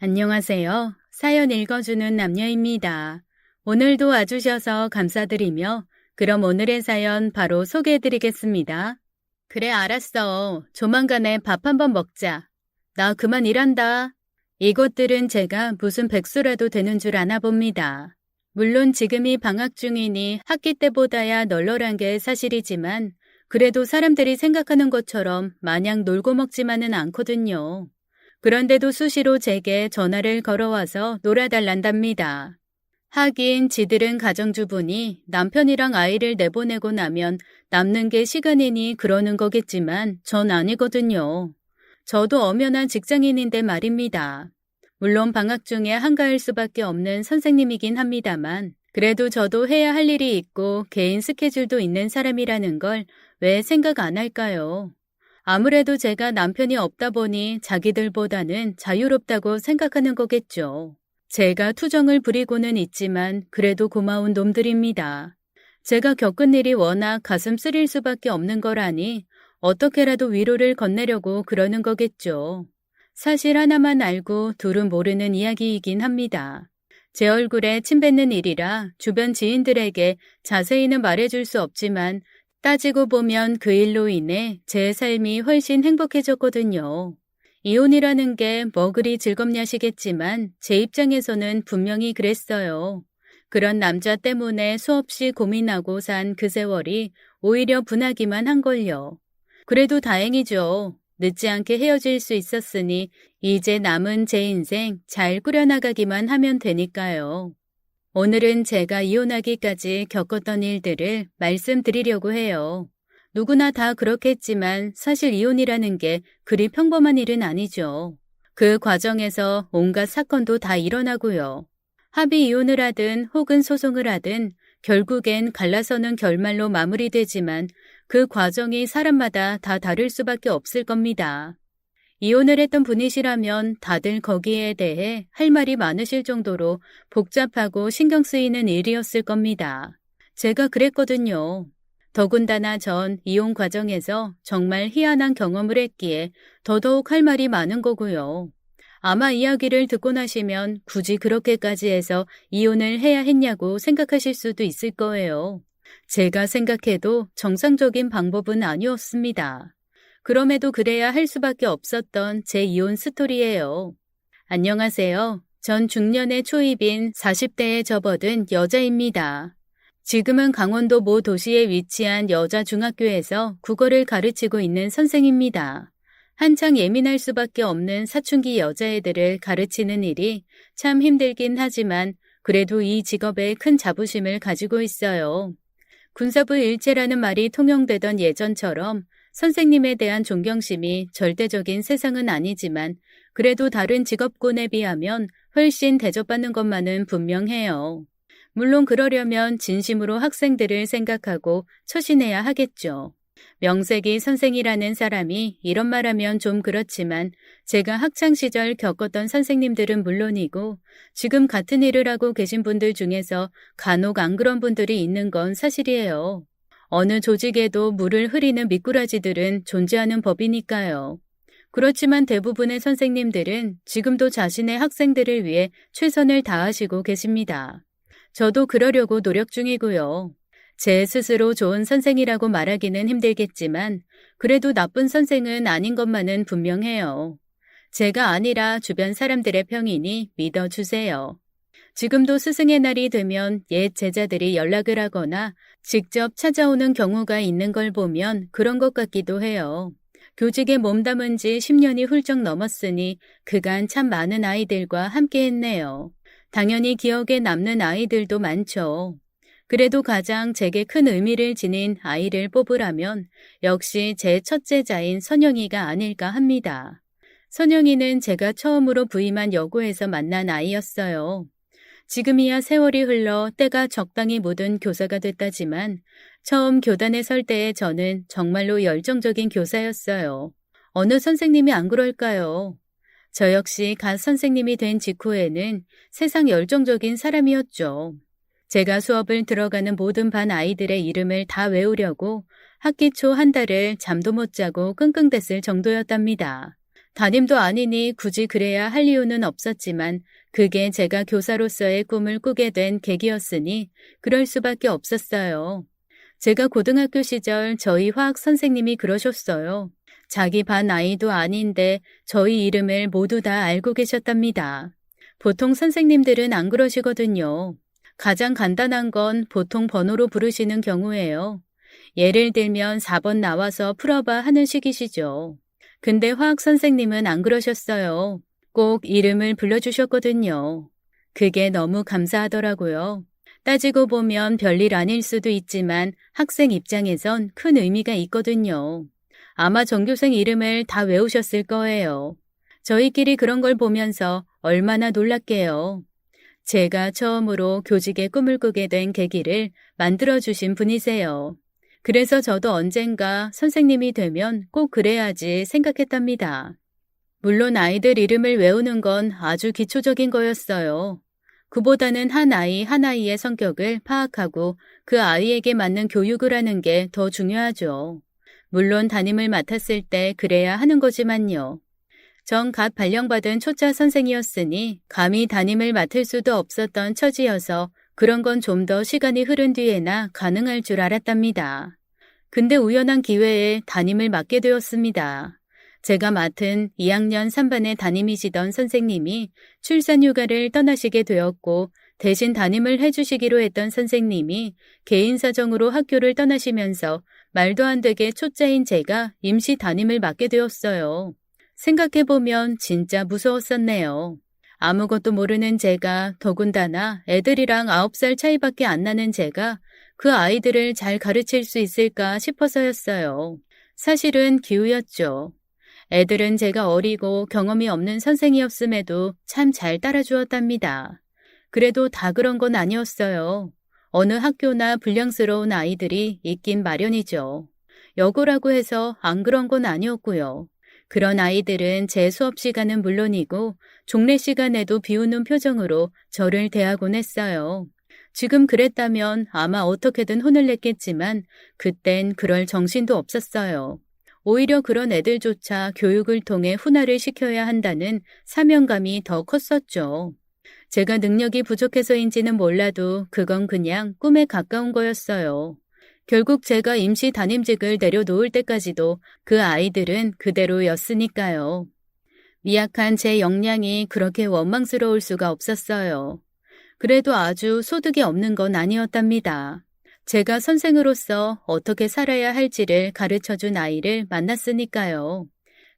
안녕하세요. 사연 읽어주는 남녀입니다. 오늘도 와주셔서 감사드리며 그럼 오늘의 사연 바로 소개해드리겠습니다. 그래, 알았어. 조만간에 밥 한번 먹자. 나 그만 일한다. 이것들은 제가 무슨 백수라도 되는 줄 아나 봅니다. 물론 지금이 방학 중이니 학기 때보다야 널널한 게 사실이지만 그래도 사람들이 생각하는 것처럼 마냥 놀고 먹지만은 않거든요. 그런데도 수시로 제게 전화를 걸어와서 놀아달란답니다. 하긴 지들은 가정주부니 남편이랑 아이를 내보내고 나면 남는 게 시간이니 그러는 거겠지만 전 아니거든요. 저도 엄연한 직장인인데 말입니다. 물론 방학 중에 한가할 수밖에 없는 선생님이긴 합니다만 그래도 저도 해야 할 일이 있고 개인 스케줄도 있는 사람이라는 걸 왜 생각 안 할까요? 아무래도 제가 남편이 없다 보니 자기들보다는 자유롭다고 생각하는 거겠죠. 제가 투정을 부리고는 있지만 그래도 고마운 놈들입니다. 제가 겪은 일이 워낙 가슴 쓰릴 수밖에 없는 거라니 어떻게라도 위로를 건네려고 그러는 거겠죠. 사실 하나만 알고 둘은 모르는 이야기이긴 합니다. 제 얼굴에 침 뱉는 일이라 주변 지인들에게 자세히는 말해줄 수 없지만 따지고 보면 그 일로 인해 제 삶이 훨씬 행복해졌거든요. 이혼이라는 게 뭐 그리 즐겁냐시겠지만 제 입장에서는 분명히 그랬어요. 그런 남자 때문에 수없이 고민하고 산 그 세월이 오히려 분하기만 한걸요. 그래도 다행이죠. 늦지 않게 헤어질 수 있었으니 이제 남은 제 인생 잘 꾸려나가기만 하면 되니까요. 오늘은 제가 이혼하기까지 겪었던 일들을 말씀드리려고 해요. 누구나 다 그렇겠지만 사실 이혼이라는 게 그리 평범한 일은 아니죠. 그 과정에서 온갖 사건도 다 일어나고요. 합의 이혼을 하든 혹은 소송을 하든 결국엔 갈라서는 결말로 마무리되지만 그 과정이 사람마다 다 다를 수밖에 없을 겁니다. 이혼을 했던 분이시라면 다들 거기에 대해 할 말이 많으실 정도로 복잡하고 신경 쓰이는 일이었을 겁니다. 제가 그랬거든요. 더군다나 전 이혼 과정에서 정말 희한한 경험을 했기에 더더욱 할 말이 많은 거고요. 아마 이야기를 듣고 나시면 굳이 그렇게까지 해서 이혼을 해야 했냐고 생각하실 수도 있을 거예요. 제가 생각해도 정상적인 방법은 아니었습니다. 그럼에도 그래야 할 수밖에 없었던 제 이혼 스토리예요. 안녕하세요. 전 중년의 초입인 40대에 접어든 여자입니다. 지금은 강원도 모 도시에 위치한 여자 중학교에서 국어를 가르치고 있는 선생입니다. 한창 예민할 수밖에 없는 사춘기 여자애들을 가르치는 일이 참 힘들긴 하지만 그래도 이 직업에 큰 자부심을 가지고 있어요. 군사부 일체라는 말이 통용되던 예전처럼 선생님에 대한 존경심이 절대적인 세상은 아니지만 그래도 다른 직업군에 비하면 훨씬 대접받는 것만은 분명해요. 물론 그러려면 진심으로 학생들을 생각하고 처신해야 하겠죠. 명색이 선생이라는 사람이 이런 말하면 좀 그렇지만 제가 학창시절 겪었던 선생님들은 물론이고 지금 같은 일을 하고 계신 분들 중에서 간혹 안 그런 분들이 있는 건 사실이에요. 어느 조직에도 물을 흐리는 미꾸라지들은 존재하는 법이니까요. 그렇지만 대부분의 선생님들은 지금도 자신의 학생들을 위해 최선을 다하시고 계십니다. 저도 그러려고 노력 중이고요. 제 스스로 좋은 선생이라고 말하기는 힘들겠지만 그래도 나쁜 선생은 아닌 것만은 분명해요. 제가 아니라 주변 사람들의 평이니 믿어주세요. 지금도 스승의 날이 되면 옛 제자들이 연락을 하거나 직접 찾아오는 경우가 있는 걸 보면 그런 것 같기도 해요. 교직에 몸담은 지 10년이 훌쩍 넘었으니 그간 참 많은 아이들과 함께 했네요. 당연히 기억에 남는 아이들도 많죠. 그래도 가장 제게 큰 의미를 지닌 아이를 뽑으라면 역시 제 첫째자인 선영이가 아닐까 합니다. 선영이는 제가 처음으로 부임한 여고에서 만난 아이였어요. 지금이야 세월이 흘러 때가 적당히 묻은 교사가 됐다지만 처음 교단에 설 때의 저는 정말로 열정적인 교사였어요. 어느 선생님이 안 그럴까요? 저 역시 갓 선생님이 된 직후에는 세상 열정적인 사람이었죠. 제가 수업을 들어가는 모든 반 아이들의 이름을 다 외우려고 학기 초 한 달을 잠도 못 자고 끙끙댔을 정도였답니다. 담임도 아니니 굳이 그래야 할 이유는 없었지만 그게 제가 교사로서의 꿈을 꾸게 된 계기였으니 그럴 수밖에 없었어요. 제가 고등학교 시절 저희 화학 선생님이 그러셨어요. 자기 반 아이도 아닌데 저희 이름을 모두 다 알고 계셨답니다. 보통 선생님들은 안 그러시거든요. 가장 간단한 건 보통 번호로 부르시는 경우예요. 예를 들면 4번 나와서 풀어봐 하는 식이시죠. 근데 화학 선생님은 안 그러셨어요. 꼭 이름을 불러주셨거든요. 그게 너무 감사하더라고요. 따지고 보면 별일 아닐 수도 있지만 학생 입장에선 큰 의미가 있거든요. 아마 전교생 이름을 다 외우셨을 거예요. 저희끼리 그런 걸 보면서 얼마나 놀랐게요. 제가 처음으로 교직의 꿈을 꾸게 된 계기를 만들어주신 분이세요. 그래서 저도 언젠가 선생님이 되면 꼭 그래야지 생각했답니다. 물론 아이들 이름을 외우는 건 아주 기초적인 거였어요. 그보다는 한 아이 한 아이의 성격을 파악하고 그 아이에게 맞는 교육을 하는 게 더 중요하죠. 물론 담임을 맡았을 때 그래야 하는 거지만요. 전 갓 발령받은 초짜 선생이었으니 감히 담임을 맡을 수도 없었던 처지여서 그런 건 좀 더 시간이 흐른 뒤에나 가능할 줄 알았답니다. 근데 우연한 기회에 담임을 맡게 되었습니다. 제가 맡은 2학년 3반의 담임이시던 선생님이 출산휴가를 떠나시게 되었고 대신 담임을 해주시기로 했던 선생님이 개인 사정으로 학교를 떠나시면서 말도 안 되게 초짜인 제가 임시 담임을 맡게 되었어요. 생각해보면 진짜 무서웠었네요. 아무것도 모르는 제가 더군다나 애들이랑 9살 차이밖에 안 나는 제가 그 아이들을 잘 가르칠 수 있을까 싶어서였어요. 사실은 기우였죠. 애들은 제가 어리고 경험이 없는 선생이었음에도 참 잘 따라주었답니다. 그래도 다 그런 건 아니었어요. 어느 학교나 불량스러운 아이들이 있긴 마련이죠. 여고라고 해서 안 그런 건 아니었고요. 그런 아이들은 제 수업 시간은 물론이고 종례 시간에도 비웃는 표정으로 저를 대하곤 했어요. 지금 그랬다면 아마 어떻게든 혼을 냈겠지만 그땐 그럴 정신도 없었어요. 오히려 그런 애들조차 교육을 통해 훈화를 시켜야 한다는 사명감이 더 컸었죠. 제가 능력이 부족해서인지는 몰라도 그건 그냥 꿈에 가까운 거였어요. 결국 제가 임시 담임직을 내려놓을 때까지도 그 아이들은 그대로였으니까요. 미약한 제 역량이 그렇게 원망스러울 수가 없었어요. 그래도 아주 소득이 없는 건 아니었답니다. 제가 선생으로서 어떻게 살아야 할지를 가르쳐준 아이를 만났으니까요.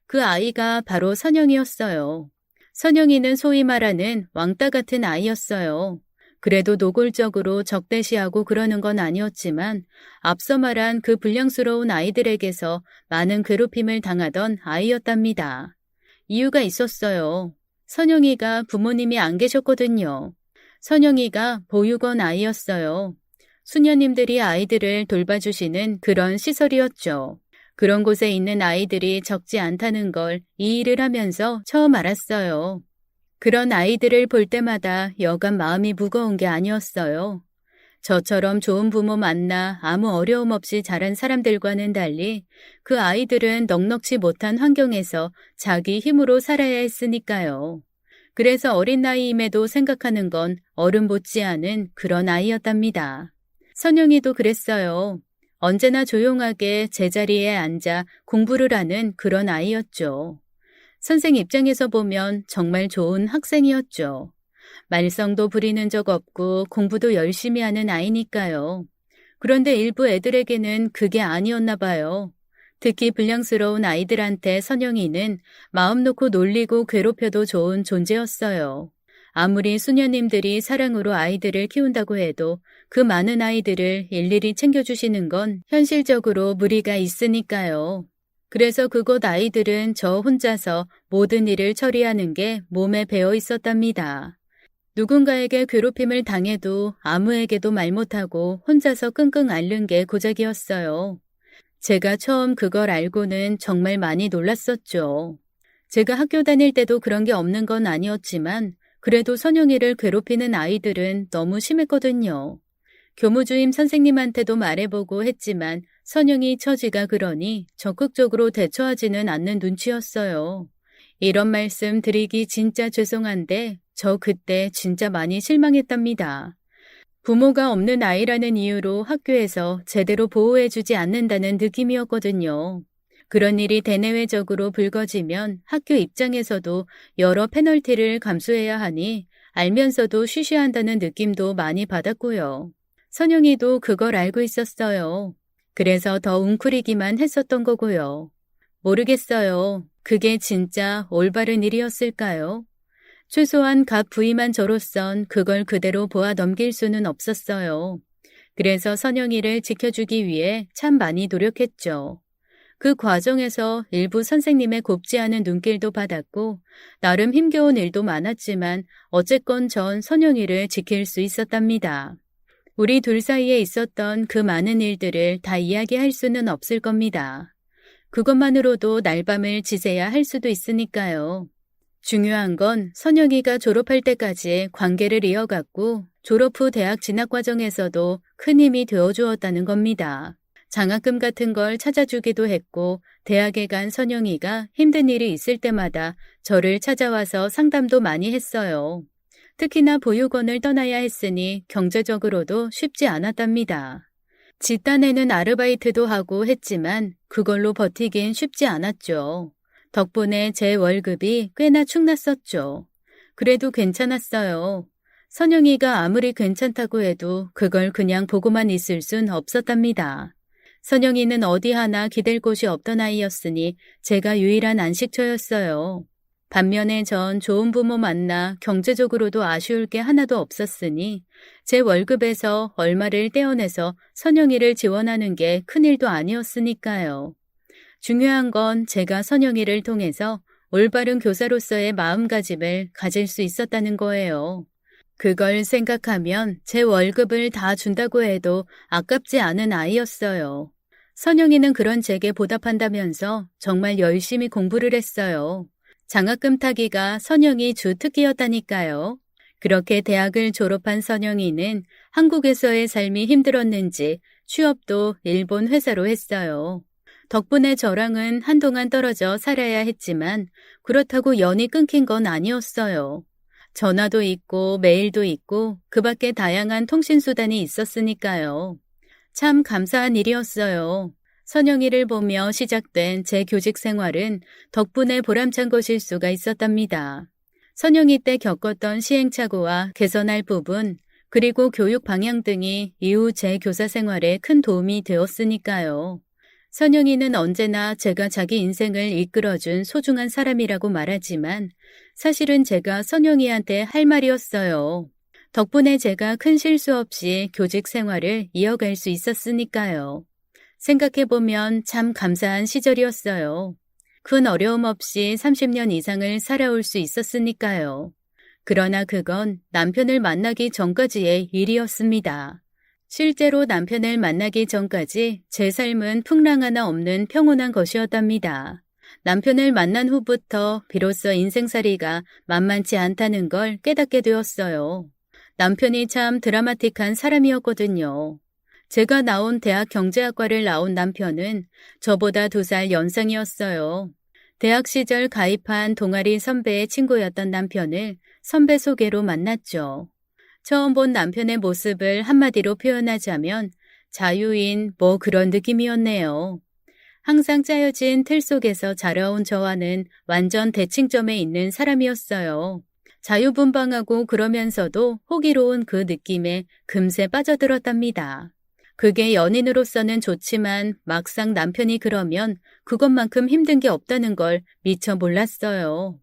그 아이가 바로 선영이었어요. 선영이는 소위 말하는 왕따 같은 아이였어요. 그래도 노골적으로 적대시하고 그러는 건 아니었지만 앞서 말한 그 불량스러운 아이들에게서 많은 괴롭힘을 당하던 아이였답니다. 이유가 있었어요. 선영이가 부모님이 안 계셨거든요. 선영이가 보육원 아이였어요. 수녀님들이 아이들을 돌봐주시는 그런 시설이었죠. 그런 곳에 있는 아이들이 적지 않다는 걸 이 일을 하면서 처음 알았어요. 그런 아이들을 볼 때마다 여간 마음이 무거운 게 아니었어요. 저처럼 좋은 부모 만나 아무 어려움 없이 자란 사람들과는 달리 그 아이들은 넉넉지 못한 환경에서 자기 힘으로 살아야 했으니까요. 그래서 어린 나이임에도 생각하는 건 어른 못지않은 그런 아이였답니다. 선영이도 그랬어요. 언제나 조용하게 제자리에 앉아 공부를 하는 그런 아이였죠. 선생 입장에서 보면 정말 좋은 학생이었죠. 말썽도 부리는 적 없고 공부도 열심히 하는 아이니까요. 그런데 일부 애들에게는 그게 아니었나 봐요. 특히 불량스러운 아이들한테 선영이는 마음 놓고 놀리고 괴롭혀도 좋은 존재였어요. 아무리 수녀님들이 사랑으로 아이들을 키운다고 해도 그 많은 아이들을 일일이 챙겨주시는 건 현실적으로 무리가 있으니까요. 그래서 그곳 아이들은 저 혼자서 모든 일을 처리하는 게 몸에 배어 있었답니다. 누군가에게 괴롭힘을 당해도 아무에게도 말 못하고 혼자서 끙끙 앓는 게 고작이었어요. 제가 처음 그걸 알고는 정말 많이 놀랐었죠. 제가 학교 다닐 때도 그런 게 없는 건 아니었지만 그래도 선영이를 괴롭히는 아이들은 너무 심했거든요. 교무주임 선생님한테도 말해보고 했지만 선영이 처지가 그러니 적극적으로 대처하지는 않는 눈치였어요. 이런 말씀 드리기 진짜 죄송한데 저 그때 진짜 많이 실망했답니다. 부모가 없는 아이라는 이유로 학교에서 제대로 보호해주지 않는다는 느낌이었거든요. 그런 일이 대내외적으로 불거지면 학교 입장에서도 여러 페널티를 감수해야 하니 알면서도 쉬쉬한다는 느낌도 많이 받았고요. 선영이도 그걸 알고 있었어요. 그래서 더 웅크리기만 했었던 거고요. 모르겠어요. 그게 진짜 올바른 일이었을까요? 최소한 각 부위만 저로선 그걸 그대로 보아 넘길 수는 없었어요. 그래서 선영이를 지켜주기 위해 참 많이 노력했죠. 그 과정에서 일부 선생님의 곱지 않은 눈길도 받았고 나름 힘겨운 일도 많았지만 어쨌건 전 선영이를 지킬 수 있었답니다. 우리 둘 사이에 있었던 그 많은 일들을 다 이야기할 수는 없을 겁니다. 그것만으로도 날밤을 지새야 할 수도 있으니까요. 중요한 건 선영이가 졸업할 때까지 관계를 이어갔고 졸업 후 대학 진학 과정에서도 큰 힘이 되어주었다는 겁니다. 장학금 같은 걸 찾아주기도 했고 대학에 간 선영이가 힘든 일이 있을 때마다 저를 찾아와서 상담도 많이 했어요. 특히나 보육원을 떠나야 했으니 경제적으로도 쉽지 않았답니다. 집단에는 아르바이트도 하고 했지만 그걸로 버티긴 쉽지 않았죠. 덕분에 제 월급이 꽤나 축났었죠. 그래도 괜찮았어요. 선영이가 아무리 괜찮다고 해도 그걸 그냥 보고만 있을 순 없었답니다. 선영이는 어디 하나 기댈 곳이 없던 아이였으니 제가 유일한 안식처였어요. 반면에 전 좋은 부모 만나 경제적으로도 아쉬울 게 하나도 없었으니 제 월급에서 얼마를 떼어내서 선영이를 지원하는 게 큰일도 아니었으니까요. 중요한 건 제가 선영이를 통해서 올바른 교사로서의 마음가짐을 가질 수 있었다는 거예요. 그걸 생각하면 제 월급을 다 준다고 해도 아깝지 않은 아이였어요. 선영이는 그런 제게 보답한다면서 정말 열심히 공부를 했어요. 장학금 타기가 선영이 주 특기였다니까요. 그렇게 대학을 졸업한 선영이는 한국에서의 삶이 힘들었는지 취업도 일본 회사로 했어요. 덕분에 저랑은 한동안 떨어져 살아야 했지만 그렇다고 연이 끊긴 건 아니었어요. 전화도 있고 메일도 있고 그 밖에 다양한 통신수단이 있었으니까요. 참 감사한 일이었어요. 선영이를 보며 시작된 제 교직 생활은 덕분에 보람찬 것일 수가 있었답니다. 선영이 때 겪었던 시행착오와 개선할 부분, 그리고 교육 방향 등이 이후 제 교사 생활에 큰 도움이 되었으니까요. 선영이는 언제나 제가 자기 인생을 이끌어준 소중한 사람이라고 말하지만 사실은 제가 선영이한테 할 말이었어요. 덕분에 제가 큰 실수 없이 교직 생활을 이어갈 수 있었으니까요. 생각해보면 참 감사한 시절이었어요. 큰 어려움 없이 30년 이상을 살아올 수 있었으니까요. 그러나 그건 남편을 만나기 전까지의 일이었습니다. 실제로 남편을 만나기 전까지 제 삶은 풍랑 하나 없는 평온한 것이었답니다. 남편을 만난 후부터 비로소 인생살이가 만만치 않다는 걸 깨닫게 되었어요. 남편이 참 드라마틱한 사람이었거든요. 제가 나온 대학 경제학과를 나온 남편은 저보다 2살 연상이었어요. 대학 시절 가입한 동아리 선배의 친구였던 남편을 선배 소개로 만났죠. 처음 본 남편의 모습을 한마디로 표현하자면 자유인 뭐 그런 느낌이었네요. 항상 짜여진 틀 속에서 자라온 저와는 완전 대칭점에 있는 사람이었어요. 자유분방하고 그러면서도 호기로운 그 느낌에 금세 빠져들었답니다. 그게 연인으로서는 좋지만 막상 남편이 그러면 그것만큼 힘든 게 없다는 걸 미처 몰랐어요.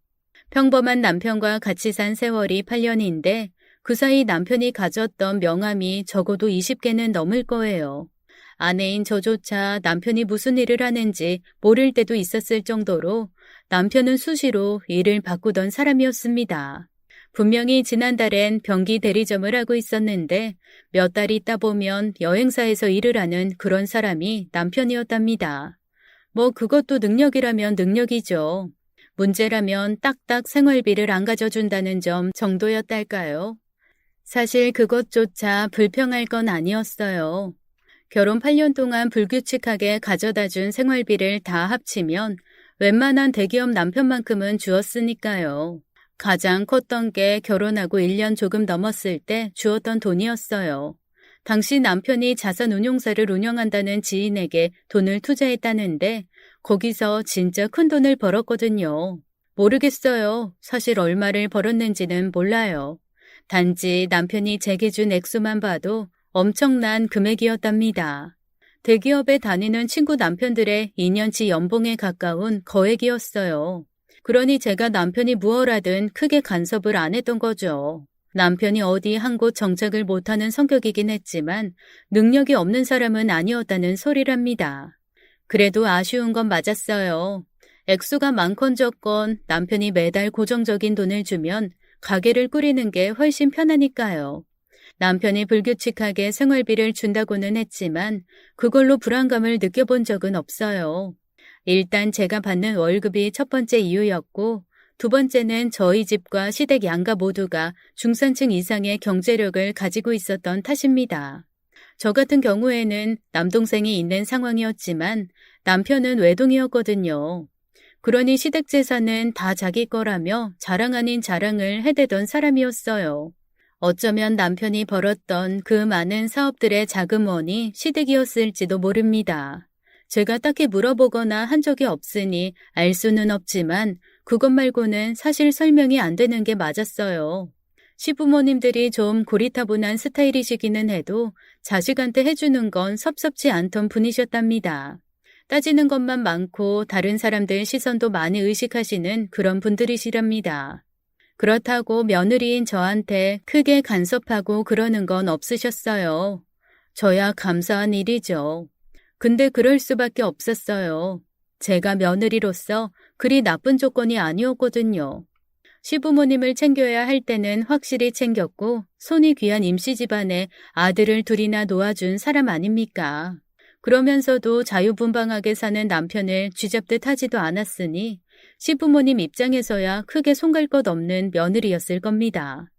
평범한 남편과 같이 산 세월이 8년인데 그 사이 남편이 가졌던 명함이 적어도 20개는 넘을 거예요. 아내인 저조차 남편이 무슨 일을 하는지 모를 때도 있었을 정도로 남편은 수시로 일을 바꾸던 사람이었습니다. 분명히 지난달엔 변기 대리점을 하고 있었는데 몇 달 있다 보면 여행사에서 일을 하는 그런 사람이 남편이었답니다. 뭐 그것도 능력이라면 능력이죠. 문제라면 딱딱 생활비를 안 가져준다는 점 정도였달까요? 사실 그것조차 불평할 건 아니었어요. 결혼 8년 동안 불규칙하게 가져다 준 생활비를 다 합치면 웬만한 대기업 남편만큼은 주었으니까요. 가장 컸던 게 결혼하고 1년 조금 넘었을 때 주었던 돈이었어요. 당시 남편이 자산운용사를 운영한다는 지인에게 돈을 투자했다는데 거기서 진짜 큰 돈을 벌었거든요. 모르겠어요. 사실 얼마를 벌었는지는 몰라요. 단지 남편이 제게 준 액수만 봐도 엄청난 금액이었답니다. 대기업에 다니는 친구 남편들의 2년치 연봉에 가까운 거액이었어요. 그러니 제가 남편이 무얼 하든 크게 간섭을 안 했던 거죠. 남편이 어디 한 곳 정착을 못하는 성격이긴 했지만 능력이 없는 사람은 아니었다는 소리랍니다. 그래도 아쉬운 건 맞았어요. 액수가 많건 적건 남편이 매달 고정적인 돈을 주면 가게를 꾸리는 게 훨씬 편하니까요. 남편이 불규칙하게 생활비를 준다고는 했지만 그걸로 불안감을 느껴본 적은 없어요. 일단 제가 받는 월급이 첫 번째 이유였고 두 번째는 저희 집과 시댁 양가 모두가 중산층 이상의 경제력을 가지고 있었던 탓입니다. 저 같은 경우에는 남동생이 있는 상황이었지만 남편은 외동이었거든요. 그러니 시댁 재산은 다 자기 거라며 자랑 아닌 자랑을 해대던 사람이었어요. 어쩌면 남편이 벌었던 그 많은 사업들의 자금원이 시댁이었을지도 모릅니다. 제가 딱히 물어보거나 한 적이 없으니 알 수는 없지만 그것 말고는 사실 설명이 안 되는 게 맞았어요. 시부모님들이 좀 고리타분한 스타일이시기는 해도 자식한테 해주는 건 섭섭지 않던 분이셨답니다. 따지는 것만 많고 다른 사람들 시선도 많이 의식하시는 그런 분들이시랍니다. 그렇다고 며느리인 저한테 크게 간섭하고 그러는 건 없으셨어요. 저야 감사한 일이죠. 근데 그럴 수밖에 없었어요. 제가 며느리로서 그리 나쁜 조건이 아니었거든요. 시부모님을 챙겨야 할 때는 확실히 챙겼고 손이 귀한 임시 집안에 아들을 둘이나 놓아준 사람 아닙니까? 그러면서도 자유분방하게 사는 남편을 쥐잡듯 하지도 않았으니 시부모님 입장에서야 크게 손갈 것 없는 며느리였을 겁니다.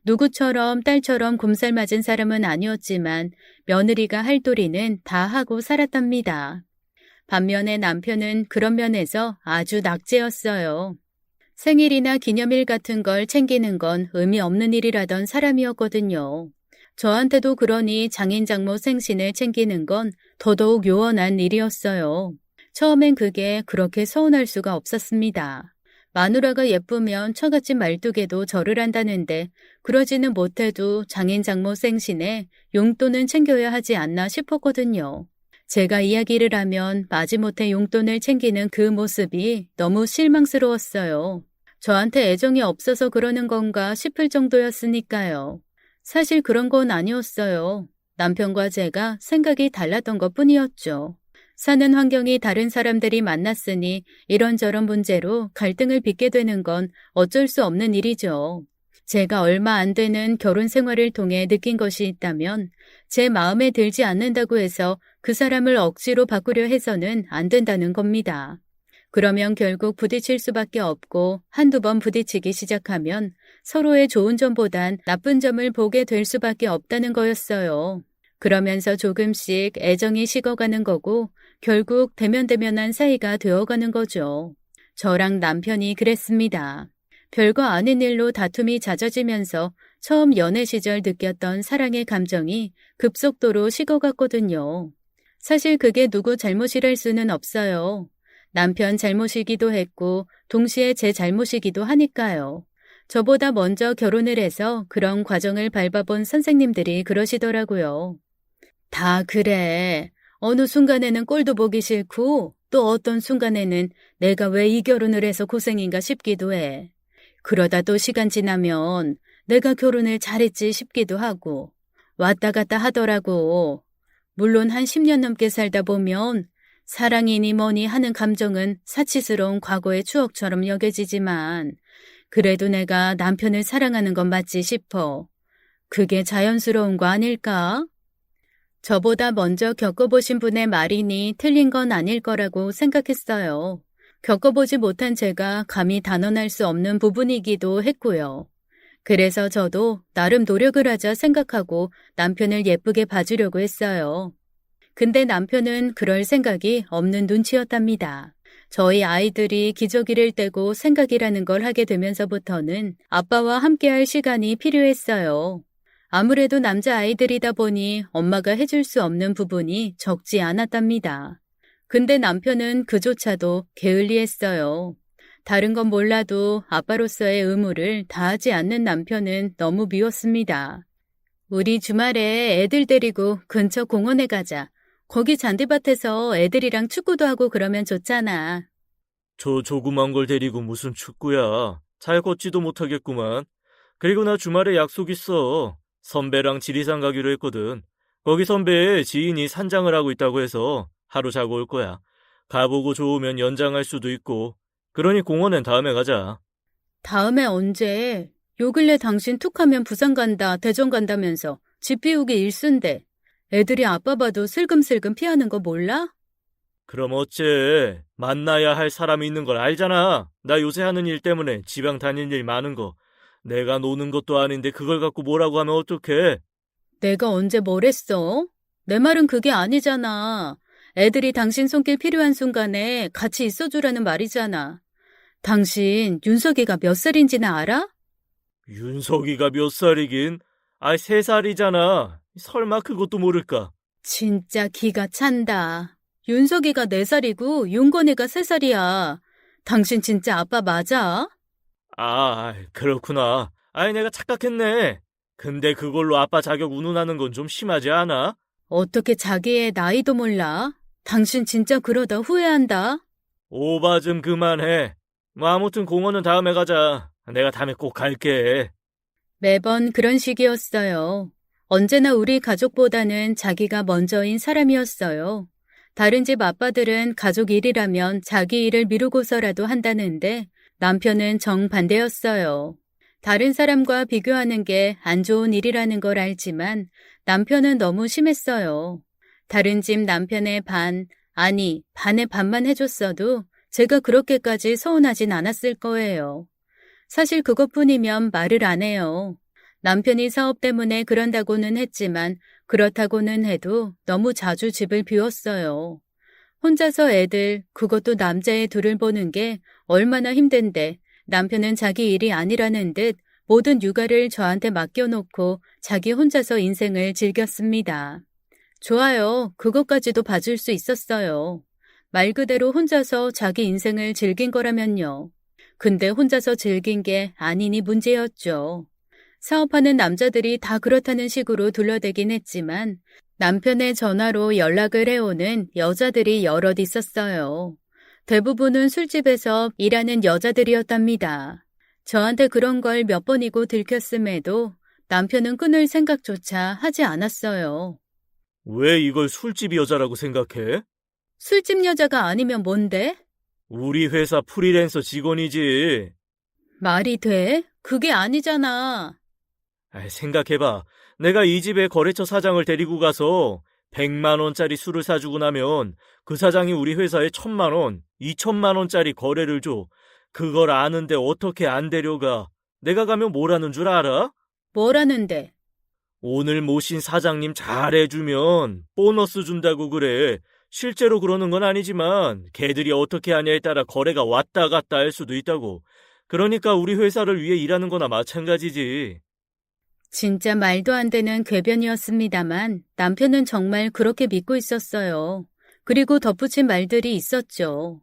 누구처럼 딸처럼 곰살 맞은 사람은 아니었지만 며느리가 할 도리는 다 하고 살았답니다. 반면에 남편은 그런 면에서 아주 낙제였어요. 생일이나 기념일 같은 걸 챙기는 건 의미 없는 일이라던 사람이었거든요. 저한테도 그러니 장인 장모 생신을 챙기는 건 더더욱 요원한 일이었어요. 처음엔 그게 그렇게 서운할 수가 없었습니다. 마누라가 예쁘면 처갓집 말뚝에도 절을 한다는데 그러지는 못해도 장인 장모 생신에 용돈은 챙겨야 하지 않나 싶었거든요. 제가 이야기를 하면 마지못해 용돈을 챙기는 그 모습이 너무 실망스러웠어요. 저한테 애정이 없어서 그러는 건가 싶을 정도였으니까요. 사실 그런 건 아니었어요. 남편과 제가 생각이 달랐던 것뿐이었죠. 사는 환경이 다른 사람들이 만났으니 이런저런 문제로 갈등을 빚게 되는 건 어쩔 수 없는 일이죠. 제가 얼마 안 되는 결혼 생활을 통해 느낀 것이 있다면 제 마음에 들지 않는다고 해서 그 사람을 억지로 바꾸려 해서는 안 된다는 겁니다. 그러면 결국 부딪힐 수밖에 없고 한두 번 부딪히기 시작하면 서로의 좋은 점보단 나쁜 점을 보게 될 수밖에 없다는 거였어요. 그러면서 조금씩 애정이 식어가는 거고 결국 대면대면한 사이가 되어가는 거죠. 저랑 남편이 그랬습니다. 별거 아닌 일로 다툼이 잦아지면서 처음 연애 시절 느꼈던 사랑의 감정이 급속도로 식어갔거든요. 사실 그게 누구 잘못이랄 수는 없어요. 남편 잘못이기도 했고 동시에 제 잘못이기도 하니까요. 저보다 먼저 결혼을 해서 그런 과정을 밟아본 선생님들이 그러시더라고요. 다 그래. 어느 순간에는 꼴도 보기 싫고 또 어떤 순간에는 내가 왜 이 결혼을 해서 고생인가 싶기도 해. 그러다 또 시간 지나면 내가 결혼을 잘했지 싶기도 하고 왔다 갔다 하더라고. 물론 한 10년 넘게 살다 보면 사랑이니 뭐니 하는 감정은 사치스러운 과거의 추억처럼 여겨지지만 그래도 내가 남편을 사랑하는 건 맞지 싶어. 그게 자연스러운 거 아닐까? 저보다 먼저 겪어보신 분의 말이니 틀린 건 아닐 거라고 생각했어요. 겪어보지 못한 제가 감히 단언할 수 없는 부분이기도 했고요. 그래서 저도 나름 노력을 하자 생각하고 남편을 예쁘게 봐주려고 했어요. 근데 남편은 그럴 생각이 없는 눈치였답니다. 저희 아이들이 기저귀를 떼고 생각이라는 걸 하게 되면서부터는 아빠와 함께할 시간이 필요했어요. 아무래도 남자 아이들이다 보니 엄마가 해줄 수 없는 부분이 적지 않았답니다. 근데 남편은 그조차도 게을리했어요. 다른 건 몰라도 아빠로서의 의무를 다하지 않는 남편은 너무 미웠습니다. 우리 주말에 애들 데리고 근처 공원에 가자. 거기 잔디밭에서 애들이랑 축구도 하고 그러면 좋잖아. 저 조그만 걸 데리고 무슨 축구야. 잘 걷지도 못하겠구만. 그리고 나 주말에 약속 있어. 선배랑 지리산 가기로 했거든. 거기 선배의 지인이 산장을 하고 있다고 해서 하루 자고 올 거야. 가보고 좋으면 연장할 수도 있고. 그러니 공원엔 다음에 가자. 다음에 언제? 요 근래 당신 툭하면 부산 간다, 대전 간다면서 집 비우기 일순데. 애들이 아빠 봐도 슬금슬금 피하는 거 몰라? 그럼 어째? 만나야 할 사람이 있는 걸 알잖아. 나 요새 하는 일 때문에 지방 다닐 일 많은 거. 내가 노는 것도 아닌데 그걸 갖고 뭐라고 하면 어떡해? 내가 언제 뭘 했어? 내 말은 그게 아니잖아. 애들이 당신 손길 필요한 순간에 같이 있어주라는 말이잖아. 당신 윤석이가 몇 살인지는 알아? 윤석이가 몇 살이긴? 아, 3살이잖아. 설마 그것도 모를까? 진짜 기가 찬다. 윤석이가 4살이고 윤건이가 3살이야. 당신 진짜 아빠 맞아? 아, 그렇구나. 아이, 내가 착각했네. 근데 그걸로 아빠 자격 운운하는 건 좀 심하지 않아? 어떻게 자기의 나이도 몰라? 당신 진짜 그러다 후회한다. 오바 좀 그만해. 뭐 아무튼 공원은 다음에 가자. 내가 다음에 꼭 갈게. 매번 그런 식이었어요. 언제나 우리 가족보다는 자기가 먼저인 사람이었어요. 다른 집 아빠들은 가족 일이라면 자기 일을 미루고서라도 한다는데 남편은 정반대였어요. 다른 사람과 비교하는 게 안 좋은 일이라는 걸 알지만 남편은 너무 심했어요. 다른 집 남편의 반, 아니, 반의 반만 해줬어도 제가 그렇게까지 서운하진 않았을 거예요. 사실 그것뿐이면 말을 안 해요. 남편이 사업 때문에 그런다고는 했지만 그렇다고는 해도 너무 자주 집을 비웠어요. 혼자서 애들, 그것도 남자애 둘을 보는 게 얼마나 힘든데 남편은 자기 일이 아니라는 듯 모든 육아를 저한테 맡겨놓고 자기 혼자서 인생을 즐겼습니다. 좋아요. 그것까지도 봐줄 수 있었어요. 말 그대로 혼자서 자기 인생을 즐긴 거라면요. 근데 혼자서 즐긴 게 아니니 문제였죠. 사업하는 남자들이 다 그렇다는 식으로 둘러대긴 했지만 남편의 전화로 연락을 해오는 여자들이 여럿 있었어요. 대부분은 술집에서 일하는 여자들이었답니다. 저한테 그런 걸 몇 번이고 들켰음에도 남편은 끊을 생각조차 하지 않았어요. 왜 이걸 술집 여자라고 생각해? 술집 여자가 아니면 뭔데? 우리 회사 프리랜서 직원이지. 말이 돼? 그게 아니잖아. 아이, 생각해봐. 내가 이 집에 거래처 사장을 데리고 가서 100만 원짜리 술을 사주고 나면 그 사장이 우리 회사에 1000만 원, 2000만 원짜리 거래를 줘. 그걸 아는데 어떻게 안 데려가? 내가 가면 뭐라는 줄 알아? 뭐라는데? 오늘 모신 사장님 잘해주면 보너스 준다고 그래. 실제로 그러는 건 아니지만 걔들이 어떻게 하냐에 따라 거래가 왔다 갔다 할 수도 있다고. 그러니까 우리 회사를 위해 일하는 거나 마찬가지지. 진짜 말도 안 되는 궤변이었습니다만 남편은 정말 그렇게 믿고 있었어요. 그리고 덧붙인 말들이 있었죠.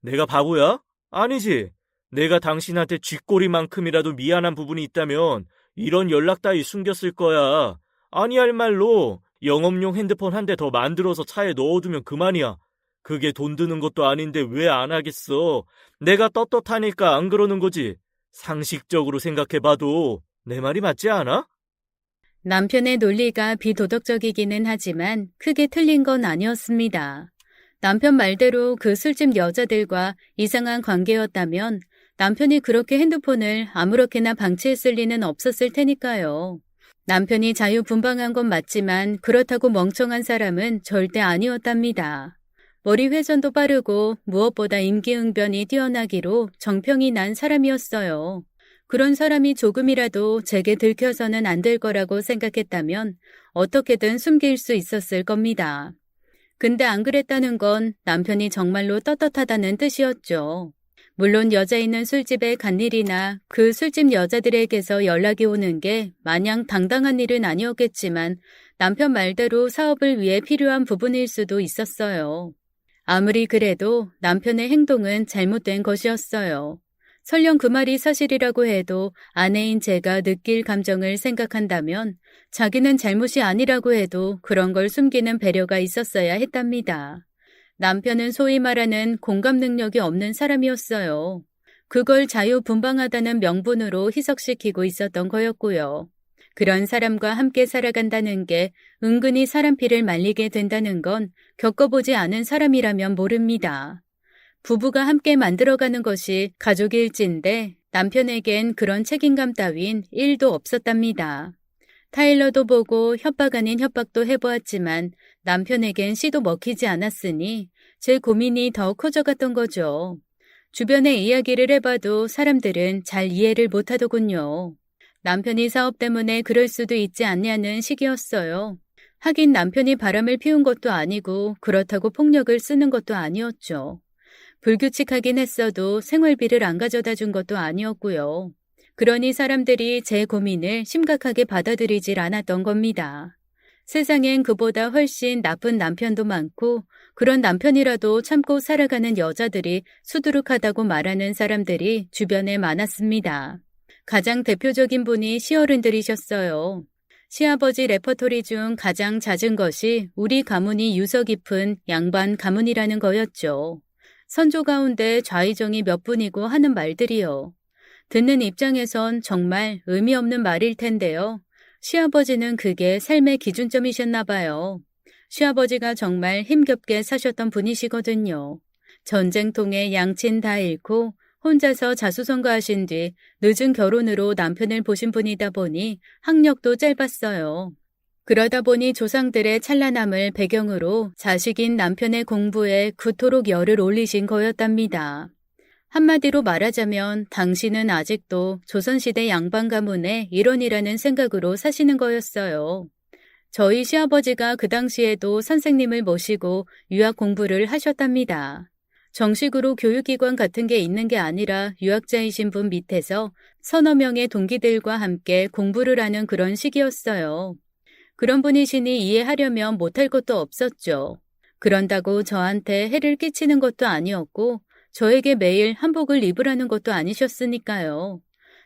내가 바보야? 아니지. 내가 당신한테 쥐꼬리만큼이라도 미안한 부분이 있다면 이런 연락 따위 숨겼을 거야. 아니할 말로 영업용 핸드폰 한 대 더 만들어서 차에 넣어두면 그만이야. 그게 돈 드는 것도 아닌데 왜 안 하겠어? 내가 떳떳하니까 안 그러는 거지. 상식적으로 생각해봐도 내 말이 맞지 않아? 남편의 논리가 비도덕적이기는 하지만 크게 틀린 건 아니었습니다. 남편 말대로 그 술집 여자들과 이상한 관계였다면 남편이 그렇게 핸드폰을 아무렇게나 방치했을 리는 없었을 테니까요. 남편이 자유분방한 건 맞지만 그렇다고 멍청한 사람은 절대 아니었답니다. 머리 회전도 빠르고 무엇보다 임기응변이 뛰어나기로 정평이 난 사람이었어요. 그런 사람이 조금이라도 제게 들켜서는 안 될 거라고 생각했다면 어떻게든 숨길 수 있었을 겁니다. 근데 안 그랬다는 건 남편이 정말로 떳떳하다는 뜻이었죠. 물론 여자 있는 술집에 간 일이나 그 술집 여자들에게서 연락이 오는 게 마냥 당당한 일은 아니었겠지만 남편 말대로 사업을 위해 필요한 부분일 수도 있었어요. 아무리 그래도 남편의 행동은 잘못된 것이었어요. 설령 그 말이 사실이라고 해도 아내인 제가 느낄 감정을 생각한다면 자기는 잘못이 아니라고 해도 그런 걸 숨기는 배려가 있었어야 했답니다. 남편은 소위 말하는 공감 능력이 없는 사람이었어요. 그걸 자유분방하다는 명분으로 희석시키고 있었던 거였고요. 그런 사람과 함께 살아간다는 게 은근히 사람 피를 말리게 된다는 건 겪어보지 않은 사람이라면 모릅니다. 부부가 함께 만들어가는 것이 가족일진데 남편에겐 그런 책임감 따윈 1도 없었답니다. 타일러도 보고 협박 아닌 협박도 해보았지만 남편에겐 씨도 먹히지 않았으니 제 고민이 더 커져갔던 거죠. 주변에 이야기를 해봐도 사람들은 잘 이해를 못하더군요. 남편이 사업 때문에 그럴 수도 있지 않냐는 식이었어요. 하긴 남편이 바람을 피운 것도 아니고 그렇다고 폭력을 쓰는 것도 아니었죠. 불규칙하긴 했어도 생활비를 안 가져다 준 것도 아니었고요. 그러니 사람들이 제 고민을 심각하게 받아들이질 않았던 겁니다. 세상엔 그보다 훨씬 나쁜 남편도 많고 그런 남편이라도 참고 살아가는 여자들이 수두룩하다고 말하는 사람들이 주변에 많았습니다. 가장 대표적인 분이 시어른들이셨어요. 시아버지 레퍼토리 중 가장 잦은 것이 우리 가문이 유서 깊은 양반 가문이라는 거였죠. 선조 가운데 좌의정이 몇 분이고 하는 말들이요. 듣는 입장에선 정말 의미 없는 말일 텐데요. 시아버지는 그게 삶의 기준점이셨나 봐요. 시아버지가 정말 힘겹게 사셨던 분이시거든요. 전쟁통에 양친 다 잃고 혼자서 자수성가하신 뒤 늦은 결혼으로 남편을 보신 분이다 보니 학력도 짧았어요. 그러다 보니 조상들의 찬란함을 배경으로 자식인 남편의 공부에 그토록 열을 올리신 거였답니다. 한마디로 말하자면 당신은 아직도 조선시대 양반 가문의 일원이라는 생각으로 사시는 거였어요. 저희 시아버지가 그 당시에도 선생님을 모시고 유학 공부를 하셨답니다. 정식으로 교육기관 같은 게 있는 게 아니라 유학자이신 분 밑에서 서너 명의 동기들과 함께 공부를 하는 그런 시기였어요. 그런 분이시니 이해하려면 못할 것도 없었죠. 그런다고 저한테 해를 끼치는 것도 아니었고 저에게 매일 한복을 입으라는 것도 아니셨으니까요.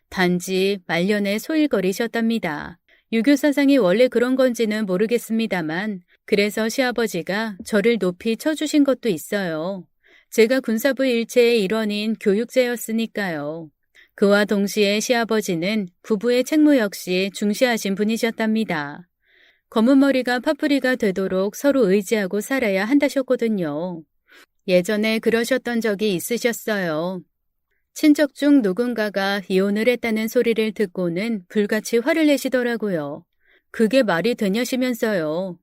단지 말년에 소일거리셨답니다. 유교 사상이 원래 그런 건지는 모르겠습니다만 그래서 시아버지가 저를 높이 쳐주신 것도 있어요. 제가 군사부 일체의 일원인 교육자였으니까요. 그와 동시에 시아버지는 부부의 책무 역시 중시하신 분이셨답니다. 검은 머리가 파뿌리가 되도록 서로 의지하고 살아야 한다셨거든요. 예전에 그러셨던 적이 있으셨어요. 친척 중 누군가가 이혼을 했다는 소리를 듣고는 불같이 화를 내시더라고요. 그게 말이 되냐시면서요.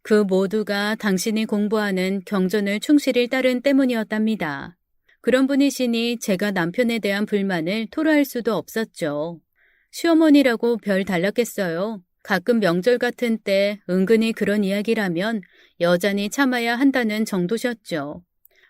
그 모두가 당신이 공부하는 경전을 충실히 따른 때문이었답니다. 그런 분이시니 제가 남편에 대한 불만을 토로할 수도 없었죠. 시어머니라고 별 달랐겠어요. 가끔 명절 같은 때 은근히 그런 이야기라면 여전히 참아야 한다는 정도셨죠.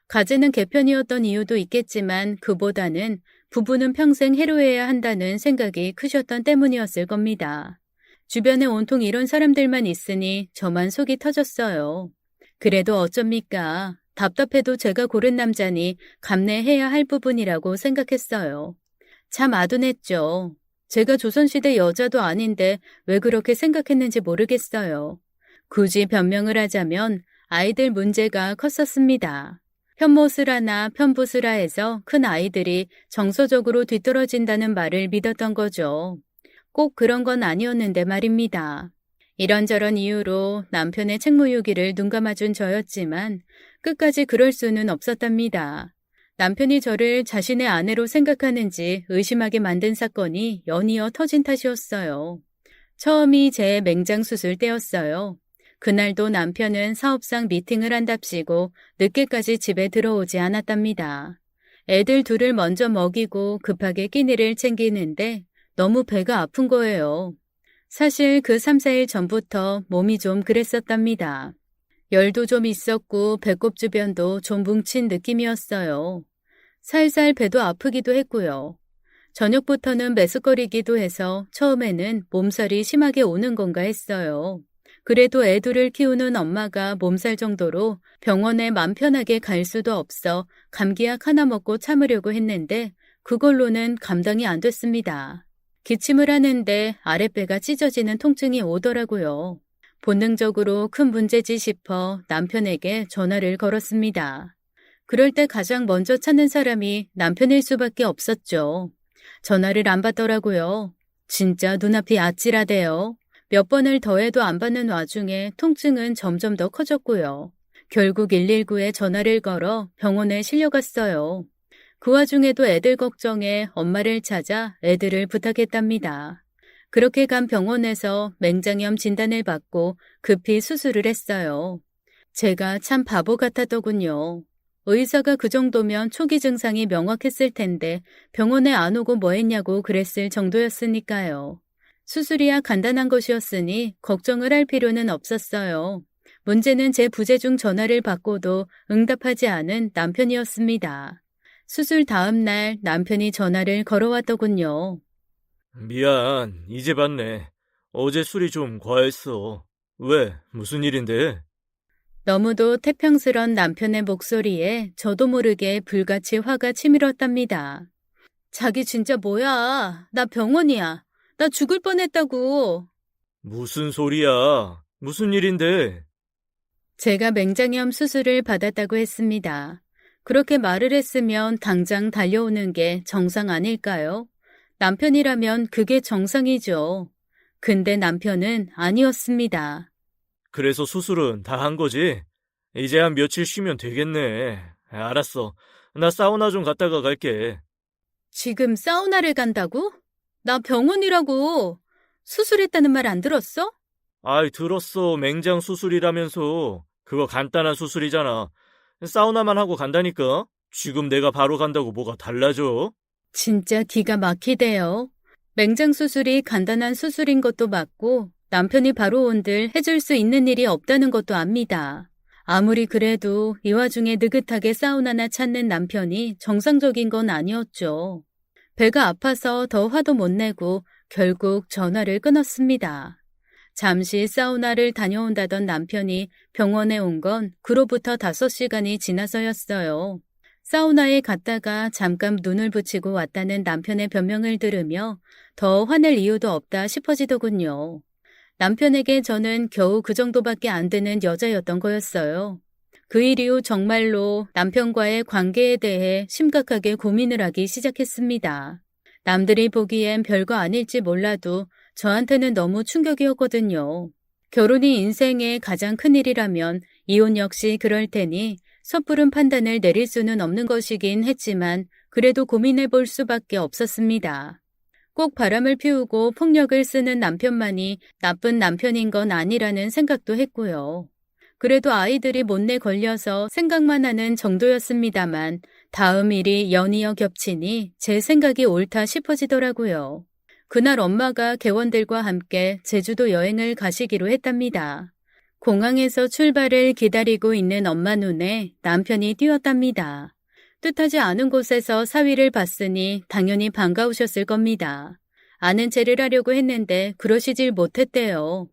가제는 개편이었던 이유도 있겠지만 그보다는 부부는 평생 해로해야 한다는 생각이 크셨던 때문이었을 겁니다. 주변에 온통 이런 사람들만 있으니 저만 속이 터졌어요. 그래도 어쩝니까? 답답해도 제가 고른 남자니 감내해야 할 부분이라고 생각했어요. 참 아둔했죠. 제가 조선시대 여자도 아닌데 왜 그렇게 생각했는지 모르겠어요. 굳이 변명을 하자면 아이들 문제가 컸었습니다. 편모스라나 편부스라해서 큰 아이들이 정서적으로 뒤떨어진다는 말을 믿었던 거죠. 꼭 그런 건 아니었는데 말입니다. 이런저런 이유로 남편의 책무유기를 눈감아준 저였지만 끝까지 그럴 수는 없었답니다. 남편이 저를 자신의 아내로 생각하는지 의심하게 만든 사건이 연이어 터진 탓이었어요. 처음이 제 맹장 수술 때였어요. 그날도 남편은 사업상 미팅을 한답시고 늦게까지 집에 들어오지 않았답니다. 애들 둘을 먼저 먹이고 급하게 끼니를 챙기는데 너무 배가 아픈 거예요. 사실 그 3, 4일 전부터 몸이 좀 그랬었답니다. 열도 좀 있었고 배꼽 주변도 좀 뭉친 느낌이었어요. 살살 배도 아프기도 했고요. 저녁부터는 메스꺼리기도 해서 처음에는 몸살이 심하게 오는 건가 했어요. 그래도 애들을 키우는 엄마가 몸살 정도로 병원에 맘 편하게 갈 수도 없어 감기약 하나 먹고 참으려고 했는데 그걸로는 감당이 안 됐습니다. 기침을 하는데 아랫배가 찢어지는 통증이 오더라고요. 본능적으로 큰 문제지 싶어 남편에게 전화를 걸었습니다. 그럴 때 가장 먼저 찾는 사람이 남편일 수밖에 없었죠. 전화를 안 받더라고요. 진짜 눈앞이 아찔하대요. 몇 번을 더해도 안 받는 와중에 통증은 점점 더 커졌고요. 결국 119에 전화를 걸어 병원에 실려갔어요. 그 와중에도 애들 걱정에 엄마를 찾아 애들을 부탁했답니다. 그렇게 간 병원에서 맹장염 진단을 받고 급히 수술을 했어요. 제가 참 바보 같았더군요. 의사가 그 정도면 초기 증상이 명확했을 텐데 병원에 안 오고 뭐 했냐고 그랬을 정도였으니까요. 수술이야 간단한 것이었으니 걱정을 할 필요는 없었어요. 문제는 제 부재중 전화를 받고도 응답하지 않은 남편이었습니다. 수술 다음 날 남편이 전화를 걸어왔더군요. 미안, 이제 봤네. 어제 술이 좀 과했어. 왜? 무슨 일인데? 너무도 태평스런 남편의 목소리에 저도 모르게 불같이 화가 치밀었답니다. 자기 진짜 뭐야? 나 병원이야. 나 죽을 뻔했다고. 무슨 소리야? 무슨 일인데? 제가 맹장염 수술을 받았다고 했습니다. 그렇게 말을 했으면 당장 달려오는 게 정상 아닐까요? 남편이라면 그게 정상이죠. 근데 남편은 아니었습니다. 그래서 수술은 다 한 거지? 이제 한 며칠 쉬면 되겠네. 알았어. 나 사우나 좀 갔다가 갈게. 지금 사우나를 간다고? 나 병원이라고. 수술했다는 말 안 들었어? 아이, 들었어. 맹장 수술이라면서. 그거 간단한 수술이잖아. 사우나만 하고 간다니까? 지금 내가 바로 간다고 뭐가 달라져? 진짜 기가 막히대요. 맹장 수술이 간단한 수술인 것도 맞고 남편이 바로 온들 해줄 수 있는 일이 없다는 것도 압니다. 아무리 그래도 이 와중에 느긋하게 사우나나 찾는 남편이 정상적인 건 아니었죠. 배가 아파서 더 화도 못 내고 결국 전화를 끊었습니다. 잠시 사우나를 다녀온다던 남편이 병원에 온 건 그로부터 5시간이 지나서였어요. 사우나에 갔다가 잠깐 눈을 붙이고 왔다는 남편의 변명을 들으며 더 화낼 이유도 없다 싶어지더군요. 남편에게 저는 겨우 그 정도밖에 안 되는 여자였던 거였어요. 그 일 이후 정말로 남편과의 관계에 대해 심각하게 고민을 하기 시작했습니다. 남들이 보기엔 별거 아닐지 몰라도 저한테는 너무 충격이었거든요. 결혼이 인생의 가장 큰 일이라면 이혼 역시 그럴 테니 섣부른 판단을 내릴 수는 없는 것이긴 했지만 그래도 고민해 볼 수밖에 없었습니다. 꼭 바람을 피우고 폭력을 쓰는 남편만이 나쁜 남편인 건 아니라는 생각도 했고요. 그래도 아이들이 못내 걸려서 생각만 하는 정도였습니다만 다음 일이 연이어 겹치니 제 생각이 옳다 싶어지더라고요. 그날 엄마가 개원들과 함께 제주도 여행을 가시기로 했답니다. 공항에서 출발을 기다리고 있는 엄마 눈에 남편이 띄었답니다. 뜻하지 않은 곳에서 사위를 봤으니 당연히 반가우셨을 겁니다. 아는 체를 하려고 했는데 그러시질 못했대요.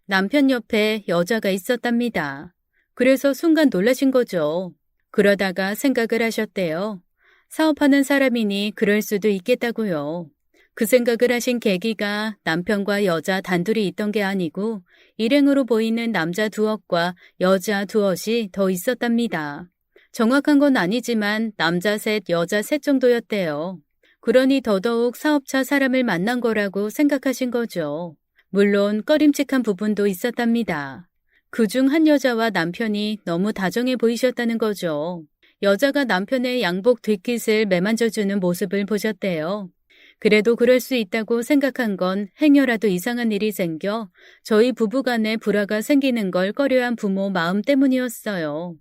남편 옆에 여자가 있었답니다. 그래서 순간 놀라신 거죠. 그러다가 생각을 하셨대요. 사업하는 사람이니 그럴 수도 있겠다고요. 그 생각을 하신 계기가 남편과 여자 단둘이 있던 게 아니고 일행으로 보이는 남자 두엇과 여자 두엇이 더 있었답니다. 정확한 건 아니지만 남자 셋, 여자 셋 정도였대요. 그러니 더더욱 사업차 사람을 만난 거라고 생각하신 거죠. 물론 꺼림칙한 부분도 있었답니다. 그중 한 여자와 남편이 너무 다정해 보이셨다는 거죠. 여자가 남편의 양복 뒷깃을 매만져주는 모습을 보셨대요. 그래도 그럴 수 있다고 생각한 건 행여라도 이상한 일이 생겨 저희 부부간에 불화가 생기는 걸 꺼려한 부모 마음 때문이었어요.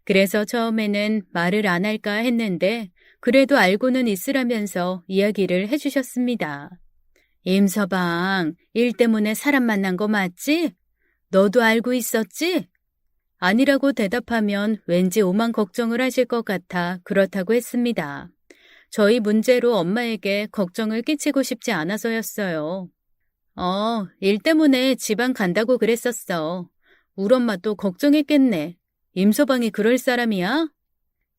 그래서 처음에는 말을 안 할까 했는데 그래도 알고는 있으라면서 이야기를 해주셨습니다. 임서방, 일 때문에 사람 만난 거 맞지? 너도 알고 있었지? 아니라고 대답하면 왠지 오만 걱정을 하실 것 같아 그렇다고 했습니다. 저희 문제로 엄마에게 걱정을 끼치고 싶지 않아서였어요. 일 때문에 지방 간다고 그랬었어. 우리 엄마 또 걱정했겠네. 임서방이 그럴 사람이야?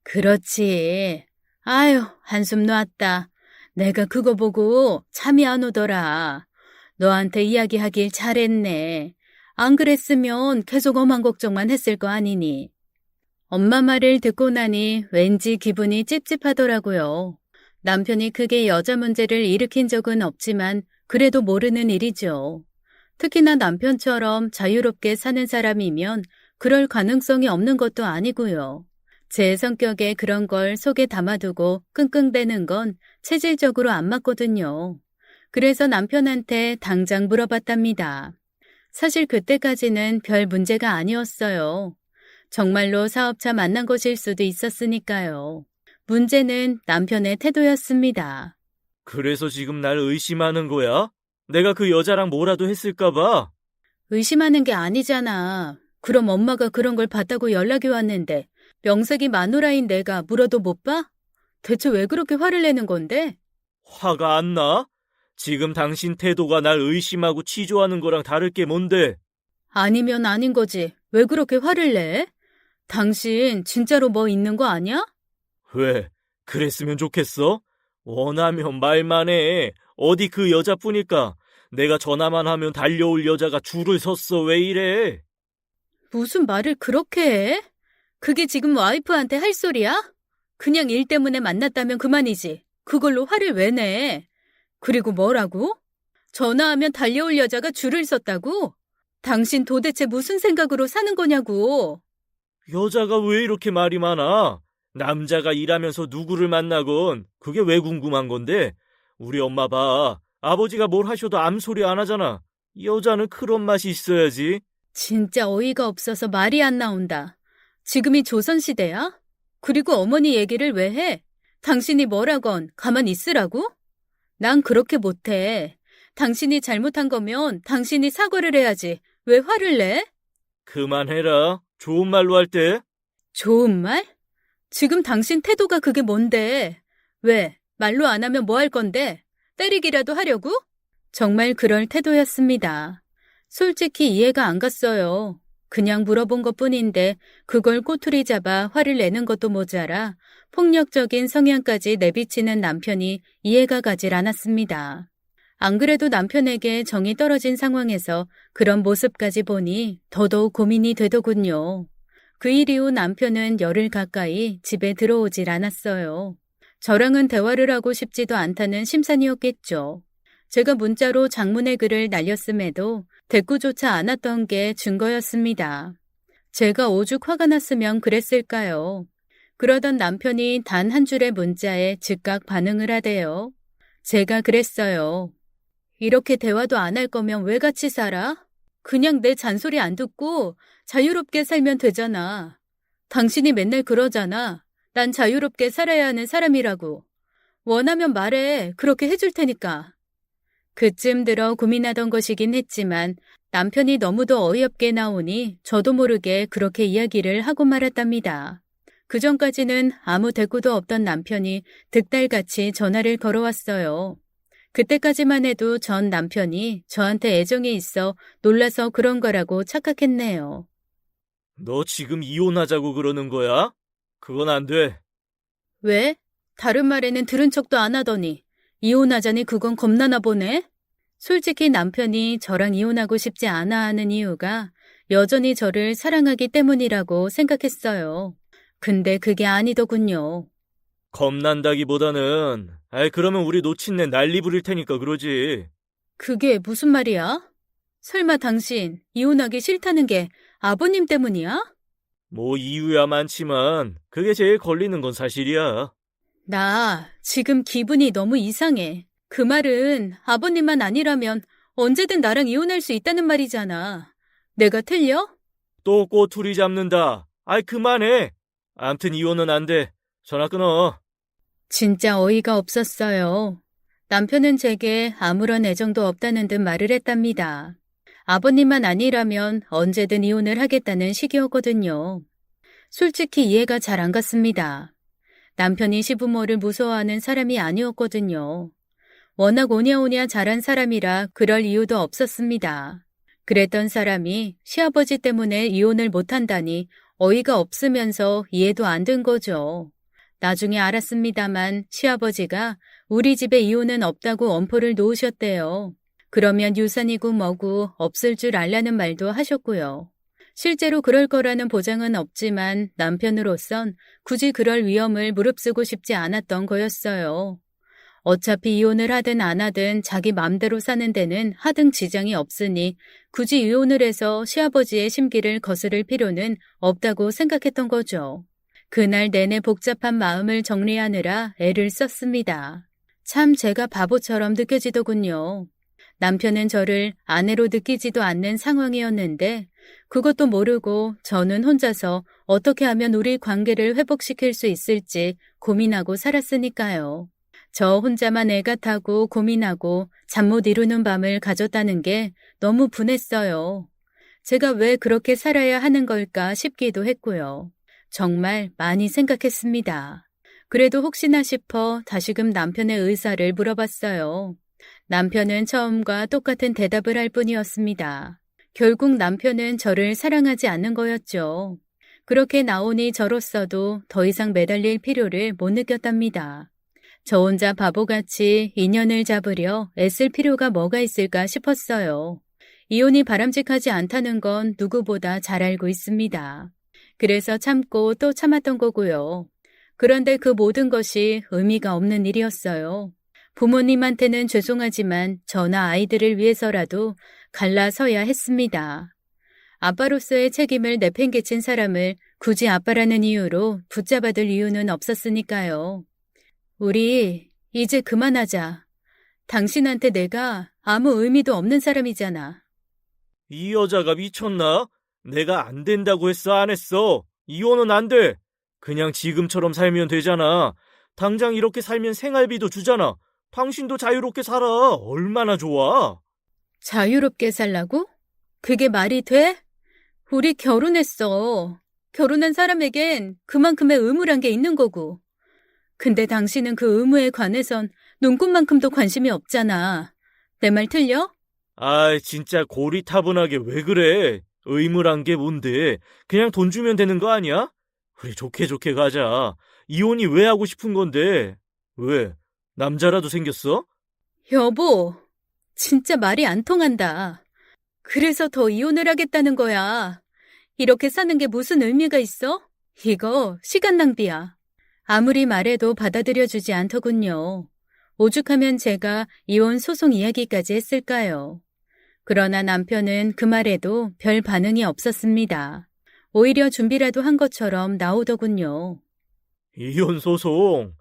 그렇지. 아유, 한숨 놨다. 내가 그거 보고 잠이 안 오더라. 너한테 이야기하길 잘했네. 안 그랬으면 계속 엄한 걱정만 했을 거 아니니. 엄마 말을 듣고 나니 왠지 기분이 찝찝하더라고요. 남편이 크게 여자 문제를 일으킨 적은 없지만 그래도 모르는 일이죠. 특히나 남편처럼 자유롭게 사는 사람이면 그럴 가능성이 없는 것도 아니고요. 제 성격에 그런 걸 속에 담아두고 끙끙대는 건 체질적으로 안 맞거든요. 그래서 남편한테 당장 물어봤답니다. 사실 그때까지는 별 문제가 아니었어요. 정말로 사업차 만난 것일 수도 있었으니까요. 문제는 남편의 태도였습니다. 그래서 지금 날 의심하는 거야? 내가 그 여자랑 뭐라도 했을까 봐? 의심하는 게 아니잖아. 그럼 엄마가 그런 걸 봤다고 연락이 왔는데 명색이 마누라인 내가 물어도 못 봐? 대체 왜 그렇게 화를 내는 건데? 화가 안 나? 지금 당신 태도가 날 의심하고 치조하는 거랑 다를 게 뭔데? 아니면 아닌 거지. 왜 그렇게 화를 내? 당신 진짜로 뭐 있는 거 아니야? 왜? 그랬으면 좋겠어? 원하면 말만 해. 어디 그 여자뿐일까? 내가 전화만 하면 달려올 여자가 줄을 섰어. 왜 이래? 무슨 말을 그렇게 해? 그게 지금 와이프한테 할 소리야? 그냥 일 때문에 만났다면 그만이지. 그걸로 화를 왜 내? 그리고 뭐라고? 전화하면 달려올 여자가 줄을 섰다고? 당신 도대체 무슨 생각으로 사는 거냐고. 여자가 왜 이렇게 말이 많아? 남자가 일하면서 누구를 만나건 그게 왜 궁금한 건데? 우리 엄마 봐. 아버지가 뭘 하셔도 아무 소리 안 하잖아. 여자는 그런 맛이 있어야지. 진짜 어이가 없어서 말이 안 나온다. 지금이 조선시대야? 그리고 어머니 얘기를 왜 해? 당신이 뭐라건 가만 있으라고? 난 그렇게 못해. 당신이 잘못한 거면 당신이 사과를 해야지. 왜 화를 내? 그만해라. 좋은 말로 할 때. 좋은 말? 지금 당신 태도가 그게 뭔데? 왜? 말로 안 하면 뭐 할 건데? 때리기라도 하려고? 정말 그럴 태도였습니다. 솔직히 이해가 안 갔어요. 그냥 물어본 것뿐인데 그걸 꼬투리 잡아 화를 내는 것도 모자라 폭력적인 성향까지 내비치는 남편이 이해가 가질 않았습니다. 안 그래도 남편에게 정이 떨어진 상황에서 그런 모습까지 보니 더더욱 고민이 되더군요. 그 일 이후 남편은 열흘 가까이 집에 들어오질 않았어요. 저랑은 대화를 하고 싶지도 않다는 심산이었겠죠. 제가 문자로 장문의 글을 날렸음에도 대꾸조차 않았던 게 증거였습니다. 제가 오죽 화가 났으면 그랬을까요? 그러던 남편이 단 한 줄의 문자에 즉각 반응을 하대요. 제가 그랬어요. 이렇게 대화도 안 할 거면 왜 같이 살아? 그냥 내 잔소리 안 듣고 자유롭게 살면 되잖아. 당신이 맨날 그러잖아. 난 자유롭게 살아야 하는 사람이라고. 원하면 말해. 그렇게 해줄 테니까. 그쯤 들어 고민하던 것이긴 했지만 남편이 너무도 어이없게 나오니 저도 모르게 그렇게 이야기를 하고 말았답니다. 그전까지는 아무 대꾸도 없던 남편이 득달같이 전화를 걸어왔어요. 그때까지만 해도 전 남편이 저한테 애정이 있어 놀라서 그런 거라고 착각했네요. 너 지금 이혼하자고 그러는 거야? 그건 안 돼. 왜? 다른 말에는 들은 척도 안 하더니 이혼하자니 그건 겁나나 보네? 솔직히 남편이 저랑 이혼하고 싶지 않아 하는 이유가 여전히 저를 사랑하기 때문이라고 생각했어요. 근데 그게 아니더군요. 겁난다기보다는, 그러면 우리 놓친내 난리 부릴 테니까 그러지. 그게 무슨 말이야? 설마 당신 이혼하기 싫다는 게 아버님 때문이야? 뭐 이유야 많지만 그게 제일 걸리는 건 사실이야. 나 지금 기분이 너무 이상해. 그 말은 아버님만 아니라면 언제든 나랑 이혼할 수 있다는 말이잖아. 내가 틀려? 또 꼬투리 잡는다. 그만해. 암튼 이혼은 안 돼. 전화 끊어. 진짜 어이가 없었어요. 남편은 제게 아무런 애정도 없다는 듯 말을 했답니다. 아버님만 아니라면 언제든 이혼을 하겠다는 식이었거든요. 솔직히 이해가 잘 안 갔습니다. 남편이 시부모를 무서워하는 사람이 아니었거든요. 워낙 오냐오냐 잘한 사람이라 그럴 이유도 없었습니다. 그랬던 사람이 시아버지 때문에 이혼을 못한다니 어이가 없으면서 이해도 안 된 거죠. 나중에 알았습니다만 시아버지가 우리 집에 이혼은 없다고 엄포를 놓으셨대요. 그러면 유산이고 뭐고 없을 줄 알라는 말도 하셨고요. 실제로 그럴 거라는 보장은 없지만 남편으로선 굳이 그럴 위험을 무릅쓰고 싶지 않았던 거였어요. 어차피 이혼을 하든 안 하든 자기 맘대로 사는 데는 하등 지장이 없으니 굳이 이혼을 해서 시아버지의 심기를 거스를 필요는 없다고 생각했던 거죠. 그날 내내 복잡한 마음을 정리하느라 애를 썼습니다. 참 제가 바보처럼 느껴지더군요. 남편은 저를 아내로 느끼지도 않는 상황이었는데 그것도 모르고 저는 혼자서 어떻게 하면 우리 관계를 회복시킬 수 있을지 고민하고 살았으니까요. 저 혼자만 애가 타고 고민하고 잠 못 이루는 밤을 가졌다는 게 너무 분했어요. 제가 왜 그렇게 살아야 하는 걸까 싶기도 했고요. 정말 많이 생각했습니다. 그래도 혹시나 싶어 다시금 남편의 의사를 물어봤어요. 남편은 처음과 똑같은 대답을 할 뿐이었습니다. 결국 남편은 저를 사랑하지 않는 거였죠. 그렇게 나오니 저로서도 더 이상 매달릴 필요를 못 느꼈답니다. 저 혼자 바보같이 인연을 잡으려 애쓸 필요가 뭐가 있을까 싶었어요. 이혼이 바람직하지 않다는 건 누구보다 잘 알고 있습니다. 그래서 참고 또 참았던 거고요. 그런데 그 모든 것이 의미가 없는 일이었어요. 부모님한테는 죄송하지만 저나 아이들을 위해서라도 갈라서야 했습니다. 아빠로서의 책임을 내팽개친 사람을 굳이 아빠라는 이유로 붙잡아둘 이유는 없었으니까요. 우리 이제 그만하자. 당신한테 내가 아무 의미도 없는 사람이잖아. 이 여자가 미쳤나? 내가 안 된다고 했어, 안 했어? 이혼은 안 돼. 그냥 지금처럼 살면 되잖아. 당장 이렇게 살면 생활비도 주잖아. 당신도 자유롭게 살아. 얼마나 좋아. 자유롭게 살라고? 그게 말이 돼? 우리 결혼했어. 결혼한 사람에겐 그만큼의 의무란 게 있는 거고. 근데 당신은 그 의무에 관해선 눈꽃만큼도 관심이 없잖아. 내 말 틀려? 아이, 진짜 고리타분하게 왜 그래? 의무란 게 뭔데? 그냥 돈 주면 되는 거 아니야? 우리 좋게 좋게 가자. 이혼이 왜 하고 싶은 건데? 왜? 남자라도 생겼어? 여보, 진짜 말이 안 통한다. 그래서 더 이혼을 하겠다는 거야. 이렇게 사는 게 무슨 의미가 있어? 이거 시간 낭비야. 아무리 말해도 받아들여주지 않더군요. 오죽하면 제가 이혼 소송 이야기까지 했을까요? 그러나 남편은 그 말에도 별 반응이 없었습니다. 오히려 준비라도 한 것처럼 나오더군요. 이혼 소송.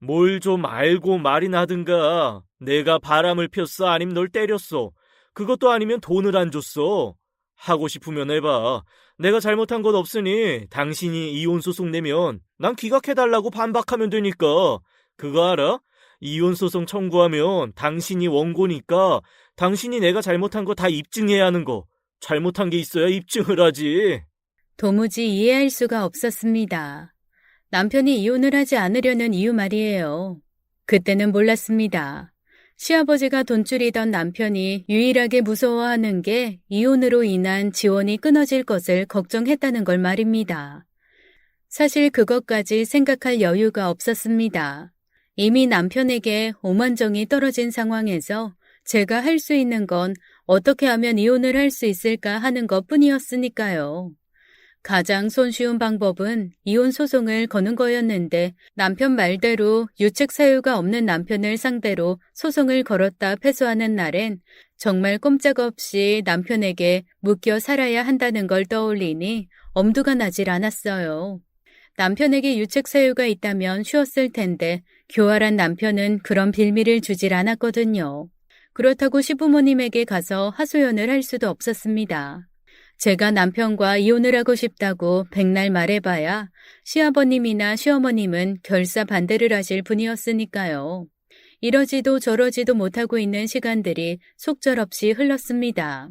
뭘 좀 알고 말이나 하든가. 내가 바람을 폈어? 아니면 널 때렸어? 그것도 아니면 돈을 안 줬어? 하고 싶으면 해봐. 내가 잘못한 것 없으니 당신이 이혼 소송 내면 난 기각해달라고 반박하면 되니까. 그거 알아? 이혼 소송 청구하면 당신이 원고니까 당신이 내가 잘못한 거 다 입증해야 하는 거. 잘못한 게 있어야 입증을 하지. 도무지 이해할 수가 없었습니다. 남편이 이혼을 하지 않으려는 이유 말이에요. 그때는 몰랐습니다. 시아버지가 돈줄이던 남편이 유일하게 무서워하는 게 이혼으로 인한 지원이 끊어질 것을 걱정했다는 걸 말입니다. 사실 그것까지 생각할 여유가 없었습니다. 이미 남편에게 오만정이 떨어진 상황에서 제가 할 수 있는 건 어떻게 하면 이혼을 할 수 있을까 하는 것 뿐이었으니까요. 가장 손쉬운 방법은 이혼 소송을 거는 거였는데 남편 말대로 유책 사유가 없는 남편을 상대로 소송을 걸었다 패소하는 날엔 정말 꼼짝없이 남편에게 묶여 살아야 한다는 걸 떠올리니 엄두가 나질 않았어요. 남편에게 유책 사유가 있다면 쉬웠을 텐데 교활한 남편은 그런 빌미를 주질 않았거든요. 그렇다고 시부모님에게 가서 하소연을 할 수도 없었습니다. 제가 남편과 이혼을 하고 싶다고 백날 말해봐야 시아버님이나 시어머님은 결사 반대를 하실 분이었으니까요. 이러지도 저러지도 못하고 있는 시간들이 속절없이 흘렀습니다.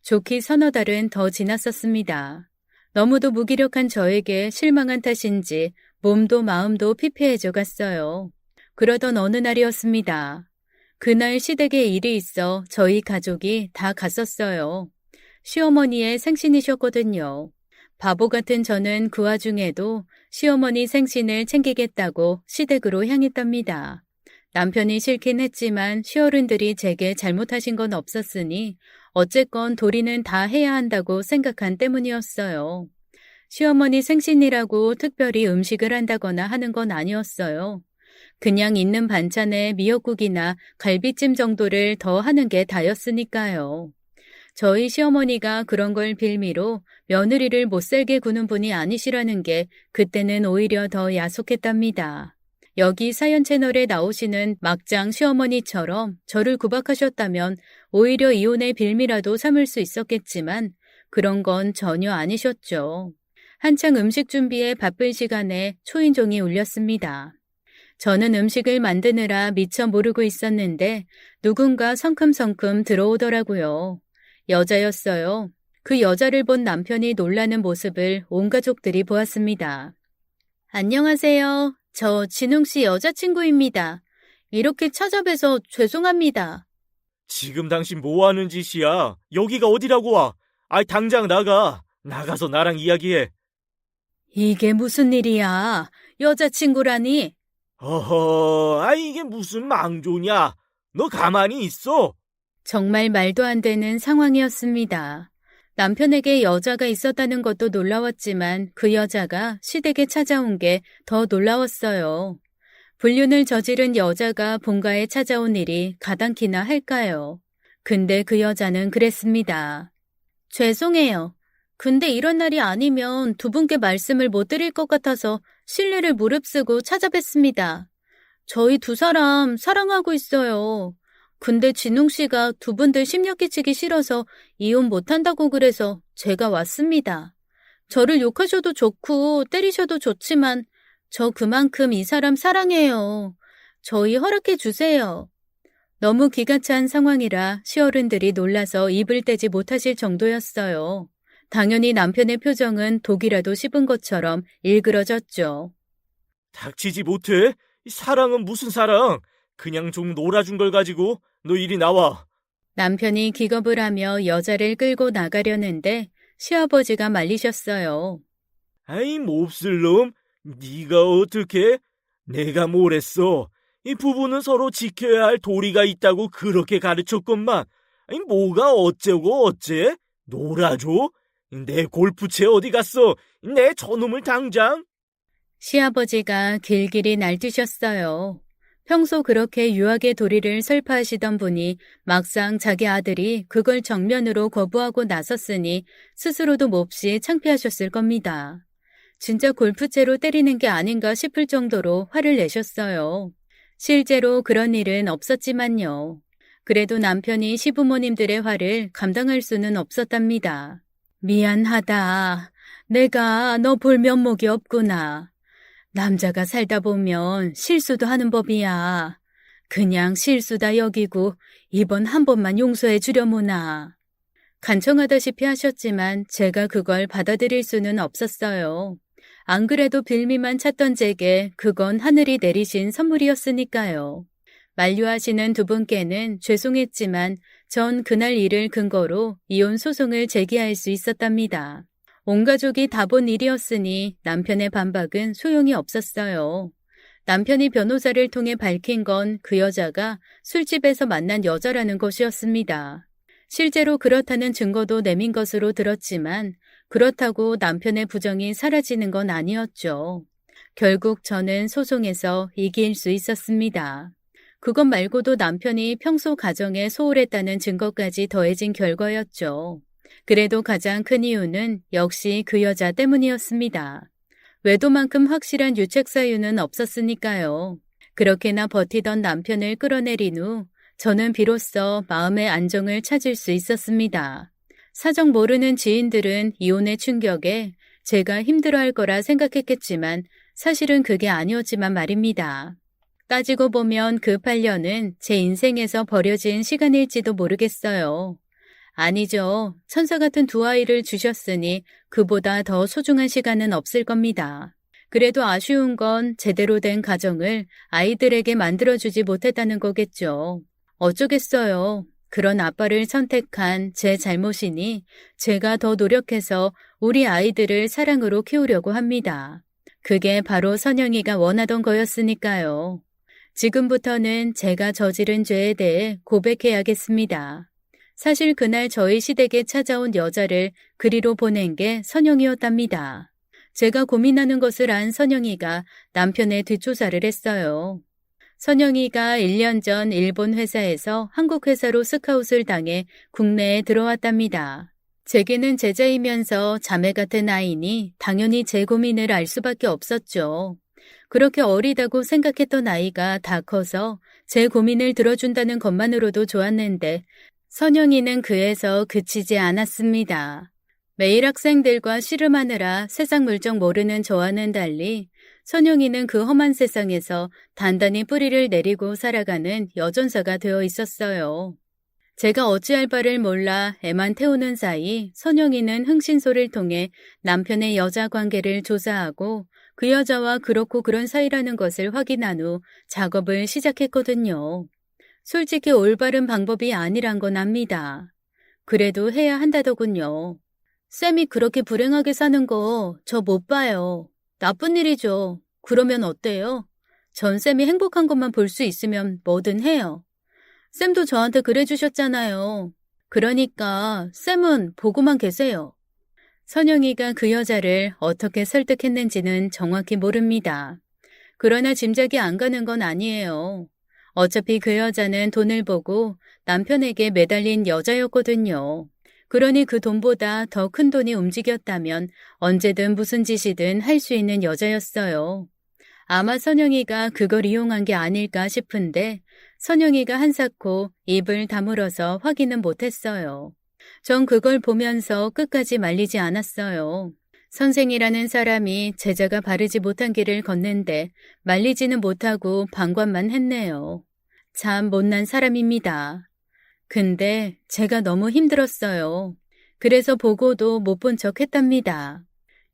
좋기 서너 달은 더 지났었습니다. 너무도 무기력한 저에게 실망한 탓인지 몸도 마음도 피폐해져 갔어요. 그러던 어느 날이었습니다. 그날 시댁에 일이 있어 저희 가족이 다 갔었어요. 시어머니의 생신이셨거든요. 바보 같은 저는 그 와중에도 시어머니 생신을 챙기겠다고 시댁으로 향했답니다. 남편이 싫긴 했지만 시어른들이 제게 잘못하신 건 없었으니 어쨌건 도리는 다 해야 한다고 생각한 때문이었어요. 시어머니 생신이라고 특별히 음식을 한다거나 하는 건 아니었어요. 그냥 있는 반찬에 미역국이나 갈비찜 정도를 더 하는 게 다였으니까요. 저희 시어머니가 그런 걸 빌미로 며느리를 못살게 구는 분이 아니시라는 게 그때는 오히려 더 야속했답니다. 여기 사연 채널에 나오시는 막장 시어머니처럼 저를 구박하셨다면 오히려 이혼의 빌미라도 삼을 수 있었겠지만 그런 건 전혀 아니셨죠. 한창 음식 준비에 바쁜 시간에 초인종이 울렸습니다. 저는 음식을 만드느라 미처 모르고 있었는데 누군가 성큼성큼 들어오더라고요. 여자였어요. 그 여자를 본 남편이 놀라는 모습을 온 가족들이 보았습니다. 안녕하세요. 저 진웅 씨 여자친구입니다. 이렇게 찾아뵈서 죄송합니다. 지금 당신 뭐 하는 짓이야? 여기가 어디라고 와? 아이, 당장 나가. 나가서 나랑 이야기해. 이게 무슨 일이야? 여자친구라니? 허허, 이게 무슨 망조냐? 너 가만히 있어. 정말 말도 안 되는 상황이었습니다. 남편에게 여자가 있었다는 것도 놀라웠지만 그 여자가 시댁에 찾아온 게 더 놀라웠어요. 불륜을 저지른 여자가 본가에 찾아온 일이 가당키나 할까요? 근데 그 여자는 그랬습니다. 죄송해요. 근데 이런 날이 아니면 두 분께 말씀을 못 드릴 것 같아서 실례를 무릅쓰고 찾아뵙습니다. 저희 두 사람 사랑하고 있어요. 근데 진웅 씨가 두 분들 심력 끼치기 싫어서 이혼 못한다고 그래서 제가 왔습니다. 저를 욕하셔도 좋고 때리셔도 좋지만 저 그만큼 이 사람 사랑해요. 저희 허락해 주세요. 너무 기가 찬 상황이라 시어른들이 놀라서 입을 떼지 못하실 정도였어요. 당연히 남편의 표정은 독이라도 씹은 것처럼 일그러졌죠. 닥치지 못해? 이 사랑은 무슨 사랑? 그냥 좀 놀아준 걸 가지고 너 이리 나와. 남편이 기겁을 하며 여자를 끌고 나가려는데 시아버지가 말리셨어요. 아이, 몹쓸 놈. 네가 어떻게? 내가 뭘 했어? 이 부부는 서로 지켜야 할 도리가 있다고 그렇게 가르쳤건만. 아니, 뭐가 어째고 어째? 놀아줘? 내 골프채 어디 갔어? 내 저놈을 당장. 시아버지가 길길이 날뛰셨어요. 평소 그렇게 유학의 도리를 설파하시던 분이 막상 자기 아들이 그걸 정면으로 거부하고 나섰으니 스스로도 몹시 창피하셨을 겁니다. 진짜 골프채로 때리는 게 아닌가 싶을 정도로 화를 내셨어요. 실제로 그런 일은 없었지만요. 그래도 남편이 시부모님들의 화를 감당할 수는 없었답니다. 미안하다. 내가 너 볼 면목이 없구나. 남자가 살다 보면 실수도 하는 법이야. 그냥 실수다 여기고 이번 한 번만 용서해 주려무나. 간청하다시피 하셨지만 제가 그걸 받아들일 수는 없었어요. 안 그래도 빌미만 찾던 제게 그건 하늘이 내리신 선물이었으니까요. 만류하시는 두 분께는 죄송했지만 전 그날 일을 근거로 이혼 소송을 제기할 수 있었답니다. 온 가족이 다 본 일이었으니 남편의 반박은 소용이 없었어요. 남편이 변호사를 통해 밝힌 건 그 여자가 술집에서 만난 여자라는 것이었습니다. 실제로 그렇다는 증거도 내민 것으로 들었지만 그렇다고 남편의 부정이 사라지는 건 아니었죠. 결국 저는 소송에서 이길 수 있었습니다. 그것 말고도 남편이 평소 가정에 소홀했다는 증거까지 더해진 결과였죠. 그래도 가장 큰 이유는 역시 그 여자 때문이었습니다. 외도만큼 확실한 유책 사유는 없었으니까요. 그렇게나 버티던 남편을 끌어내린 후 저는 비로소 마음의 안정을 찾을 수 있었습니다. 사정 모르는 지인들은 이혼의 충격에 제가 힘들어할 거라 생각했겠지만 사실은 그게 아니었지만 말입니다. 따지고 보면 그 8년은 제 인생에서 버려진 시간일지도 모르겠어요. 아니죠. 천사 같은 두 아이를 주셨으니 그보다 더 소중한 시간은 없을 겁니다. 그래도 아쉬운 건 제대로 된 가정을 아이들에게 만들어주지 못했다는 거겠죠. 어쩌겠어요. 그런 아빠를 선택한 제 잘못이니 제가 더 노력해서 우리 아이들을 사랑으로 키우려고 합니다. 그게 바로 선영이가 원하던 거였으니까요. 지금부터는 제가 저지른 죄에 대해 고백해야겠습니다. 사실 그날 저희 시댁에 찾아온 여자를 그리로 보낸 게 선영이었답니다. 제가 고민하는 것을 안 선영이가 남편의 뒷조사를 했어요. 선영이가 1년 전 일본 회사에서 한국 회사로 스카웃을 당해 국내에 들어왔답니다. 제게는 제자이면서 자매 같은 아이니 당연히 제 고민을 알 수밖에 없었죠. 그렇게 어리다고 생각했던 아이가 다 커서 제 고민을 들어준다는 것만으로도 좋았는데 선영이는 그에서 그치지 않았습니다. 매일 학생들과 씨름하느라 세상 물정 모르는 저와는 달리 선영이는 그 험한 세상에서 단단히 뿌리를 내리고 살아가는 여전사가 되어 있었어요. 제가 어찌할 바를 몰라 애만 태우는 사이 선영이는 흥신소를 통해 남편의 여자 관계를 조사하고 그 여자와 그렇고 그런 사이라는 것을 확인한 후 작업을 시작했거든요. 솔직히 올바른 방법이 아니란 건 압니다. 그래도 해야 한다더군요. 쌤이 그렇게 불행하게 사는 거 저 못 봐요. 나쁜 일이죠. 그러면 어때요? 전 쌤이 행복한 것만 볼 수 있으면 뭐든 해요. 쌤도 저한테 그래 주셨잖아요. 그러니까 쌤은 보고만 계세요. 선영이가 그 여자를 어떻게 설득했는지는 정확히 모릅니다. 그러나 짐작이 안 가는 건 아니에요. 어차피 그 여자는 돈을 보고 남편에게 매달린 여자였거든요. 그러니 그 돈보다 더 큰 돈이 움직였다면 언제든 무슨 짓이든 할 수 있는 여자였어요. 아마 선영이가 그걸 이용한 게 아닐까 싶은데 선영이가 한사코 입을 다물어서 확인은 못했어요. 전 그걸 보면서 끝까지 말리지 않았어요. 선생이라는 사람이 제자가 바르지 못한 길을 걷는데 말리지는 못하고 방관만 했네요. 참 못난 사람입니다. 근데 제가 너무 힘들었어요. 그래서 보고도 못 본 척 했답니다.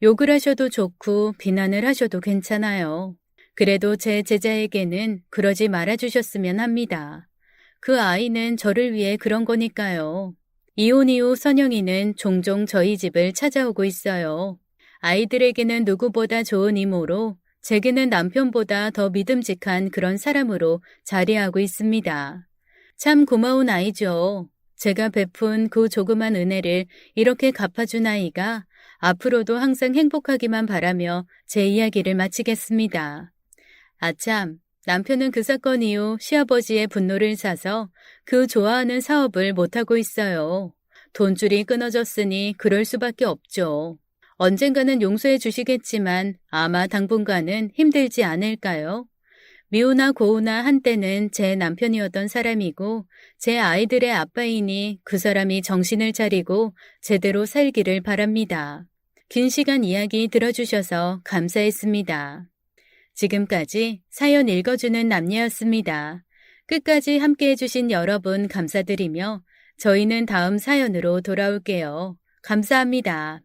욕을 하셔도 좋고 비난을 하셔도 괜찮아요. 그래도 제 제자에게는 그러지 말아주셨으면 합니다. 그 아이는 저를 위해 그런 거니까요. 이혼 이후 선영이는 종종 저희 집을 찾아오고 있어요. 아이들에게는 누구보다 좋은 이모로 제게는 남편보다 더 믿음직한 그런 사람으로 자리하고 있습니다. 참 고마운 아이죠. 제가 베푼 그 조그만 은혜를 이렇게 갚아준 아이가 앞으로도 항상 행복하기만 바라며 제 이야기를 마치겠습니다. 아참, 남편은 그 사건 이후 시아버지의 분노를 사서 그 좋아하는 사업을 못하고 있어요. 돈줄이 끊어졌으니 그럴 수밖에 없죠. 언젠가는 용서해 주시겠지만 아마 당분간은 힘들지 않을까요? 미우나 고우나 한때는 제 남편이었던 사람이고 제 아이들의 아빠이니 그 사람이 정신을 차리고 제대로 살기를 바랍니다. 긴 시간 이야기 들어주셔서 감사했습니다. 지금까지 사연 읽어주는 남녀였습니다. 끝까지 함께해주신 여러분 감사드리며 저희는 다음 사연으로 돌아올게요. 감사합니다.